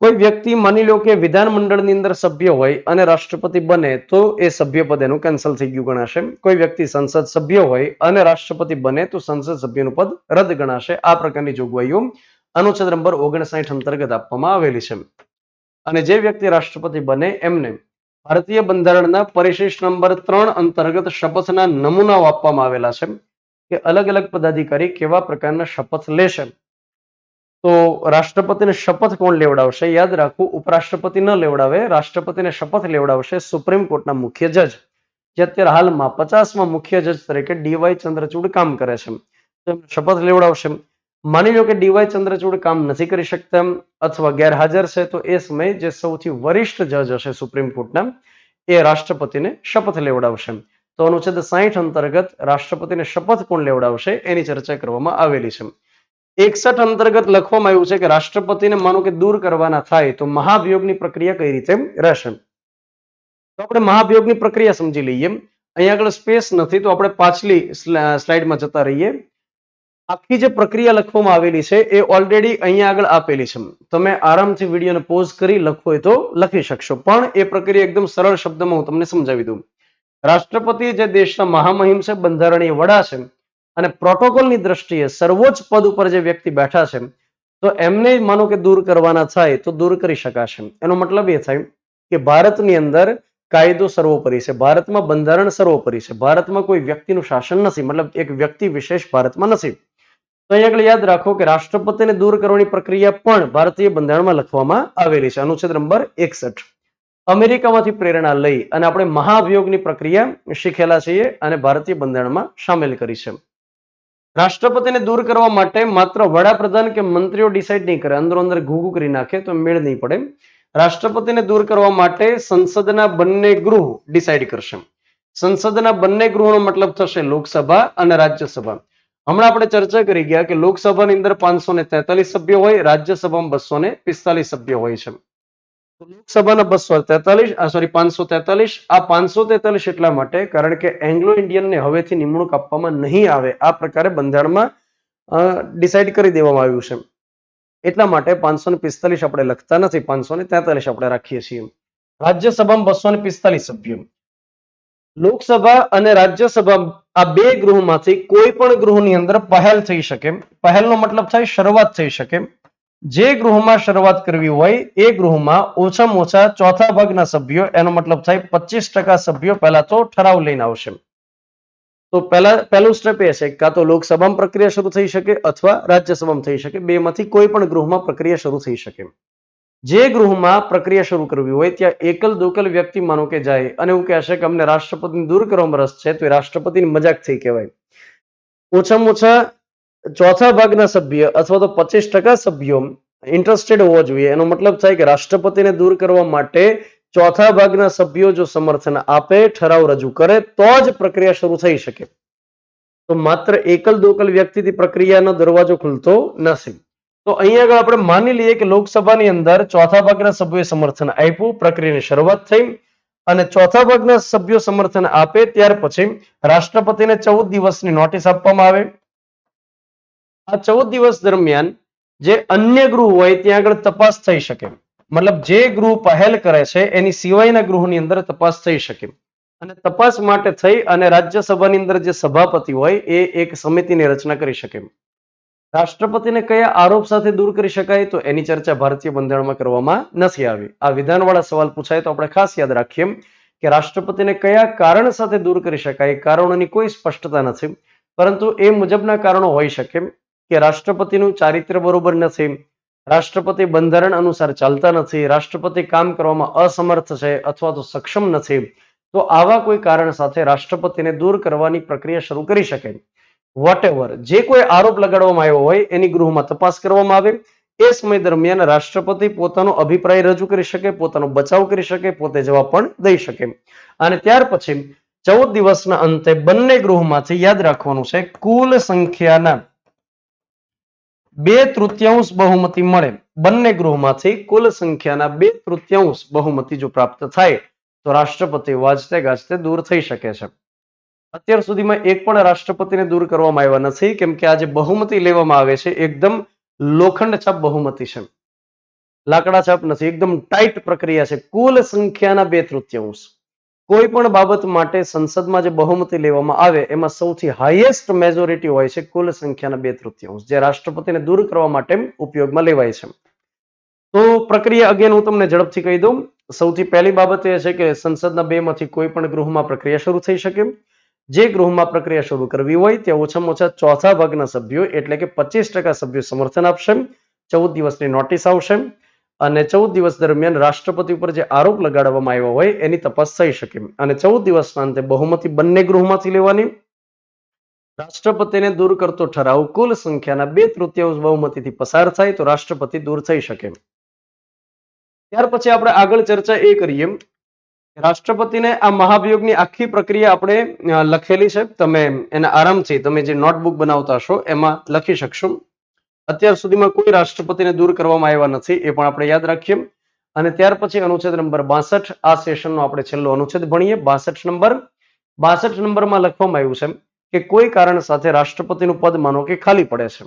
Speaker 1: કોઈ વ્યક્તિ માની લો કે વિધાનમંડળની અંદર સભ્ય હોય અને રાષ્ટ્રપતિ બને તો એ સભ્ય પદ એનું કેન્સલ થઈ ગયું ગણાશે. કોઈ વ્યક્તિ સંસદ સભ્ય હોય અને રાષ્ટ્રપતિ બને તો સંસદ સભ્યનું પદ રદ ગણાશે. આ પ્રકારની જોગવાઈઓ અનુચ્છેદ નંબર 59 અંતર્ગત આપવામાં આવેલી છે. અને જે વ્યક્તિ રાષ્ટ્રપતિ બને એમને ભારતીય બંધારણના પરિશિષ્ટ નંબર 3 અંતર્ગત શપથના નમૂનાઓ આપવામાં આવેલા છે કે અલગ અલગ પદાધિકારી કેવા પ્રકારના શપથ લેશે. તો રાષ્ટ્રપતિને શપથ કોણ લેવડાવશે? યાદ રાખવું, ઉપરાષ્ટ્રપતિ ન લેવડાવે. રાષ્ટ્રપતિને શપથ લેવડાવશે સુપ્રીમ કોર્ટના મુખ્ય જજ, જે અત્યારે હાલમાં 50મા મુખ્ય જજ તરીકે ડીવાય ચંદ્રચૂડ કામ કરે છે. તો એમને શપથ લેવડાવશે. માની લો કે ડીવાય ચંદ્રચૂડ કામ નથી કરી શકતા અથવા ગેરહાજર છે, તો એ સમયે જે સૌથી વરિષ્ઠ જજ હશે સુપ્રીમ કોર્ટના, એ રાષ્ટ્રપતિને શપથ લેવડાવશે. તો અનુચ્છેદ 60 અંતર્ગત રાષ્ટ્રપતિને શપથ કોણ લેવડાવશે એની ચર્ચા કરવામાં આવેલી છે. 61 અંતર્ગત લખવામાં આવ્યું છે કે રાષ્ટ્રપતિને માનો કે દૂર કરવાના થાય તો મહાભિયોગની પ્રક્રિયા કઈ રીતે રહેશે. તો આપણે મહાભિયોગની પ્રક્રિયા સમજી લઈએ. અહીંયા આગળ સ્પેસ નથી તો આપણે પાછલી સ્લાઇડમાં જતા રહીએ. આખી જે પ્રક્રિયા લખવામાં આવેલી છે એ ઓલરેડી અહીંયા આગળ આપેલી છે. તમે આરામથી વિડીયોને પોઝ કરી લખવો હોય તો લખી શકશો, પણ એ પ્રક્રિયા એકદમ સરળ શબ્દમાં હું તમને સમજાવી દઉં. રાષ્ટ્રપતિ જે દેશના મહામહિમ છે, બંધારણીય વડા છે, અને પ્રોટોકોલની દ્રષ્ટિએ સર્વોચ્ચ પદ ઉપર જે વ્યક્તિ બેઠા છે, તો એમને માનો કે દૂર કરવાના થાય તો દૂર કરી શકાશે. એનો મતલબ એ થાય કે ભારતની અંદર કાયદો સર્વોપરી છે, ભારતમાં બંધારણ સર્વોપરી છે, ભારતમાં કોઈ વ્યક્તિનું શાસન નથી, મતલબ એક વ્યક્તિ વિશેષ ભારતમાં નથી. તો અહીં આગળ યાદ રાખો કે રાષ્ટ્રપતિને દૂર કરવાની પ્રક્રિયા પણ ભારતીય બંધારણમાં લખવામાં આવેલી છે. અનુચ્છેદ નંબર 61. અમેરિકામાંથી પ્રેરણા લઈ અને આપણે મહાભિયોગની પ્રક્રિયા શીખેલા છીએ અને ભારતીય બંધારણમાં સામેલ કરી છે. રાષ્ટ્રપતિને દૂર કરવા માટે માત્ર વડાપ્રધાન કે મંત્રીઓ ડિસાઇડ નહીં કરે, અંદરો અંદર ઘૂઘું કરી નાખે તો મેળ નહીં પડે. રાષ્ટ્રપતિને દૂર કરવા માટે સંસદના બંને ગૃહ ડિસાઇડ કરશે. સંસદના બંને ગૃહનો મતલબ થશે લોકસભા અને રાજ્યસભા. હમણાં આપણે ચર્ચા કરી ગયા કે લોકસભાની અંદર 543 સભ્યો હોય, રાજ્યસભામાં 245 સભ્યો હોય છે. લોકસભાના 543, આ 543 એટલા માટે કારણ કે એંગ્લો ઇન્ડિયનને હવેથી નિમણૂક આપવામાં નહીં આવે, આ પ્રકારે બંધારણમાં ડિસાઇડ કરી દેવામાં આવ્યું છે. એટલા માટે 545 આપણે લખતા નથી, 543 આપણે રાખીએ છીએ. રાજ્યસભામાં 245 સભ્યો. લોકસભા અને રાજ્યસભા આ બે ગૃહમાંથી કોઈ પણ ગૃહની અંદર પહેલ થઈ શકે. પહેલનો મતલબ થાય શરૂઆત થઈ શકે. જે ગૃહમાં શરૂઆત કરવી હોય એ ગૃહમાં ઓછામાં ઓછા ચોથા ભાગના સભ્યો, એનો મતલબ થાય 25% સભ્યો પહેલા તો ઠરાવ લઈને આવશે. તો પહેલું સ્ટેપ એ છે કાં તો લોકસભામાં પ્રક્રિયા શરૂ થઈ શકે અથવા રાજ્યસભામાં થઈ શકે. બેમાંથી કોઈ પણ ગૃહમાં પ્રક્રિયા શરૂ થઈ શકે. જે ગૃહમાં પ્રક્રિયા શરૂ કરવી હોય ત્યાં એકલ દોકલ વ્યક્તિ માનો કે જાય અને એવું કહેશે કે અમને રાષ્ટ્રપતિને દૂર કરવામાં રસ છે, તો એ રાષ્ટ્રપતિની મજાક થઈ કહેવાય. ઓછામાં ઓછા ચોથા ભાગના સભ્ય અથવા તો 25% સભ્યો ઇન્ટરેસ્ટેડ હોવા જોઈએ. એનો મતલબ થાય કે રાષ્ટ્રપતિને દૂર કરવા માટે ચોથા ભાગના સભ્યો જો સમર્થન આપે, ઠરાવ રજૂ કરે, તો જ પ્રક્રિયા શરૂ થઈ શકે. તો માત્ર એકલ દોકલ વ્યક્તિથી પ્રક્રિયાનો દરવાજો ખુલતો નથી. તો અહીંયા આગળ આપણે માની લઈએ કે લોકસભાની અંદર ચોથા ભાગના સભ્યોએ સમર્થન આપ્યું, પ્રક્રિયાની શરૂઆત થઈ અને ચોથા ભાગના સભ્યો સમર્થન આપે ત્યાર પછી રાષ્ટ્રપતિને 14 દિવસની નોટિસ આપવામાં આવે. આ 14 દિવસ દરમિયાન જે અન્ય ગૃહ હોય ત્યાં આગળ તપાસ થઈ શકે. મતલબ જે ગૃહ પહેલ કરે છે એની સિવાયના ગૃહની અંદર તપાસ થઈ શકે. અને તપાસ માટે થઈ અને રાજ્યસભાની અંદર જે સભાપતિ હોય એ એક સમિતિની રચના કરી શકે. રાષ્ટ્રપતિને કયા આરોપ સાથે દૂર કરી શકાય, તો એની ચર્ચા ભારતીય બંધારણમાં કરવામાં નથી આવી. આ વિધાનવાળા સવાલ પૂછાય તો આપણે ખાસ યાદ રાખીએ કે રાષ્ટ્રપતિને કયા કારણ સાથે દૂર કરી શકાય, કારણોની કોઈ સ્પષ્ટતા નથી, પરંતુ એ મુજબના કારણો હોઈ શકે કે રાષ્ટ્રપતિનું ચારિત્ર્ય બરોબર નથી, રાષ્ટ્રપતિ બંધારણ અનુસાર ચાલતા નથી, રાષ્ટ્રપતિ કામ કરવામાં અસમર્થ છે અથવા તો સક્ષમ નથી. તો આવા કોઈ કારણ સાથે રાષ્ટ્રપતિને દૂર કરવાની પ્રક્રિયા શરૂ કરી શકાય. વોટેવર જે કોઈ આરોપ લગાડવામાં આવ્યો હોય એની ગૃહમાં તપાસ કરવામાં આવે. એ સમય દરમિયાન રાષ્ટ્રપતિ પોતાનો અભિપ્રાય રજૂ કરી શકે, પોતાનો બચાવ કરી શકે, પોતે જવાબ પણ દઈ શકે. અને ત્યાર પછી 14 દિવસના અંતે બંને ગૃહમાંથી યાદ રાખવાનું છે, કુલ સંખ્યાના 2/3 બહુમતી મળે. બંને ગૃહમાંથી કુલ સંખ્યાના 2/3 બહુમતી જો પ્રાપ્ત થાય તો રાષ્ટ્રપતિ વાજતે ગાજતે દૂર થઈ શકે છે. અત્યાર સુધીમાં એક પણ રાષ્ટ્રપતિને દૂર કરવામાં આવ્યા નથી, કેમ કે આ જે બહુમતી લેવામાં આવે છે એકદમ લોખંડ છાપ બહુમતી છે, લાકડા છાપ નથી, એકદમ ટાઈટ પ્રક્રિયા છે. કુલ સંખ્યાના 2/3 કોઈ પણ બાબત માટે સંસદમાં જે બહુમતી લેવામાં આવે એમાં સૌથી હાઈએસ્ટ મેજોરિટી હોય છે કુલ સંખ્યાના 2/3, જે રાષ્ટ્રપતિને દૂર કરવા માટે ઉપયોગમાં લેવાય છે. તો પ્રક્રિયા અગેન હું તમને ઝડપથી કહી દઉં. સૌથી પહેલી બાબત એ છે કે સંસદના 2માંથી કોઈ પણ ગૃહમાં પ્રક્રિયા શરૂ થઈ શકે. જે ગૃહમાં પ્રક્રિયા શરૂ કરવી હોય ત્યાં ઓછામાં ઓછા ચોથા ભાગના સભ્યો એટલે કે 25% સભ્યો સમર્થન આપશે. 14 દિવસની નોટિસ આવશે અને 14 દિવસ દરમિયાન રાષ્ટ્રપતિ ઉપર જે આરોપ લગાડવામાં આવ્યો હોય એની તપાસ થઈ શકે. અને 14 દિવસના અંતે બહુમતી બંને ગૃહમાંથી લેવાની. રાષ્ટ્રપતિને દૂર કરતો ઠરાવ કુલ સંખ્યાના 2/3 બહુમતીથી પસાર થાય તો રાષ્ટ્રપતિ દૂર થઈ શકે. ત્યાર પછી આપણે આગળ ચર્ચા એ કરીએ, રાષ્ટ્રપતિને આ મહાભિયોગની આખી પ્રક્રિયા આપણે લખેલી છે, તમે એને આરામથી તમે જે નોટબુક બનાવતા હશો એમાં લખી શકશો. અત્યાર સુધીમાં કોઈ રાષ્ટ્રપતિને દૂર કરવામાં આવ્યા નથી એ પણ આપણે યાદ રાખીએ. અને ત્યાર પછી અનુચ્છેદ નંબર 62, આ સેશનનો આપણે છેલ્લો અનુચ્છેદ ભણીએ. 62 નંબરમાં લખવામાં આવ્યું છે કે કોઈ કારણ સાથે રાષ્ટ્રપતિનું પદ માનો કે ખાલી પડે છે.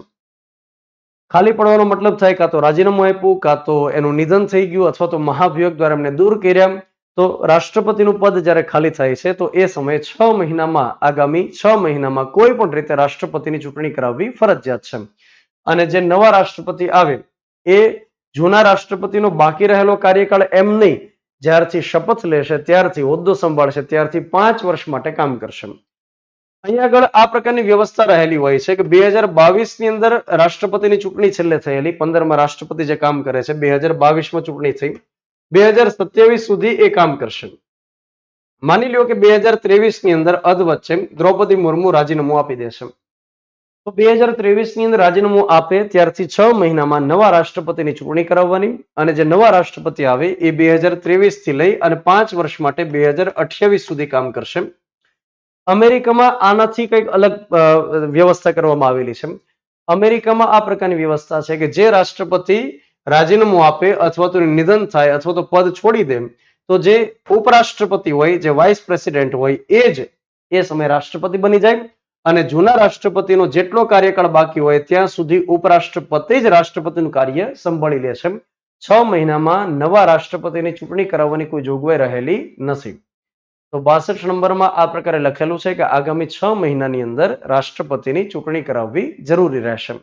Speaker 1: ખાલી પડવાનો મતલબ થાય કાં તો રાજીનામું આપ્યું, કાં તો એનું નિધન થઈ ગયું, અથવા તો મહાભિયોગ દ્વારા એમને દૂર કર્યા. તો રાષ્ટ્રપતિનું પદ જ્યારે ખાલી થાય છે તો એ સમયે 6 મહિનામાં, આગામી 6 મહિનામાં કોઈ પણ રીતે રાષ્ટ્રપતિની ચૂંટણી કરાવવી ફરજિયાત છે. અને જે નવા રાષ્ટ્રપતિ આવે એ જૂના રાષ્ટ્રપતિનો બાકી રહેલો કાર્યકાળ એમ નહીં, જ્યારથી શપથ લેશે ત્યારથી, હોદ્દો સંભાળશે ત્યારથી 5 વર્ષ માટે કામ કરશે. અહીંયા આગળ આ પ્રકારની વ્યવસ્થા રહેલી હોય છે કે 2022 ની અંદર રાષ્ટ્રપતિની ચૂંટણી છેલ્લે થયેલી, 15માં રાષ્ટ્રપતિ જે કામ કરે છે, 2022માં ચૂંટણી થઈ, 2027 સુધી એ કામ કરશે. માની લ્યો કે 2023 ની અંદર અધવચ્ચે દ્રૌપદી મુર્મુ રાજીનામું આપી દેશે. તો 2023 ની અંદર રાજીનામું આપે ત્યારથી 6 મહિનામાં નવા રાષ્ટ્રપતિની ચૂંટણી કરાવવાની. અને જે નવા રાષ્ટ્રપતિ આવે એ 2023 થી લઈ અને 5 વર્ષ માટે 2028 સુધી કામ કરશે. અમેરિકામાં આનાથી કંઈક અલગ વ્યવસ્થા કરવામાં આવેલી છે. અમેરિકામાં આ પ્રકારની વ્યવસ્થા છે કે જે રાષ્ટ્રપતિ રાજીનામું આપે અથવા તો નિધન થાય અથવા તો પદ છોડી દે તો જે ઉપરાષ્ટ્રપતિ હોય, જે વાઇસ પ્રેસિડેન્ટ હોય, એ જ એ સમયે રાષ્ટ્રપતિ બની જાય. અને જૂના રાષ્ટ્રપતિનો જેટલો કાર્યકાળ બાકી હોય ત્યાં સુધી ઉપરાષ્ટ્રપતિ જ રાષ્ટ્રપતિનું કાર્ય સંભાળી લે છે. 6 મહિનામાં નવા રાષ્ટ્રપતિની ચૂંટણી કરાવવાની કોઈ જોગવાઈ રહેલી નથી. તો 62 નંબરમાં આ પ્રકારે લખેલું છે કે આગામી 6 મહિનાની અંદર રાષ્ટ્રપતિની ચૂંટણી કરાવવી જરૂરી રહેશે.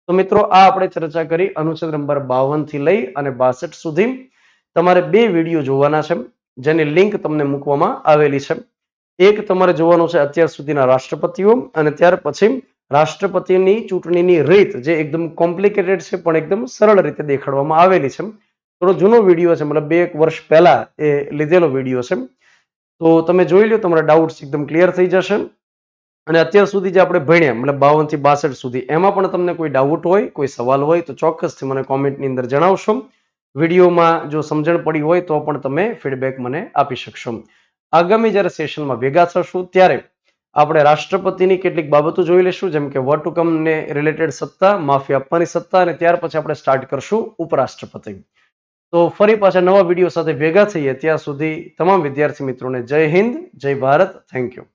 Speaker 1: તો મિત્રો, આ આપણે ચર્ચા કરી અનુચ્છેદ નંબર 52 થી લઈ અને 62 સુધી. તમારે 2 વિડીયો જોવાના છે જેની લિંક તમને મૂકવામાં આવેલી છે. એક તમારે જોવાનું છે અત્યાર સુધીના રાષ્ટ્રપતિઓ, અને ત્યાર પછી રાષ્ટ્રપતિની ચૂંટણીની રીત, જે એકદમ કોમ્પ્લિકેટેડ છે પણ એકદમ સરળ રીતે દેખાડવામાં આવેલી છે. થોડો જૂનો વિડીયો છે, મતલબ 2-1 વર્ષ પહેલા એ લીધેલો વિડીયો છે. તો તમે જોઈ લો, તમારા ડાઉટ્સ એકદમ ક્લિયર થઈ જશે. અને અત્યાર સુધી જે આપણે ભણ્યા, મતલબ 52 થી 62 સુધી, એમાં પણ તમને કોઈ ડાઉટ હોય, કોઈ સવાલ હોય તો ચોક્કસથી મને કોમેન્ટની અંદર જણાવશો. વિડીયોમાં જો સમજણ પડી હોય તો પણ તમે ફીડબેક મને આપી શકશો. આગામી જ્યારે સેશનમાં ભેગા થશું ત્યારે આપણે રાષ્ટ્રપતિની કેટલીક બાબતો જોઈ લઈશું, જેમ કે વટહુકમને રિલેટેડ સત્તા, માફી આપવાની સત્તા, અને ત્યાર પછી આપણે સ્ટાર્ટ કરશું ઉપરાષ્ટ્રપતિ. તો ફરી પાછા નવા વિડીયો સાથે ભેગા થઈએ. ત્યાં સુધી તમામ વિદ્યાર્થી મિત્રોને જય હિન્દ, જય ભારત. Thank you.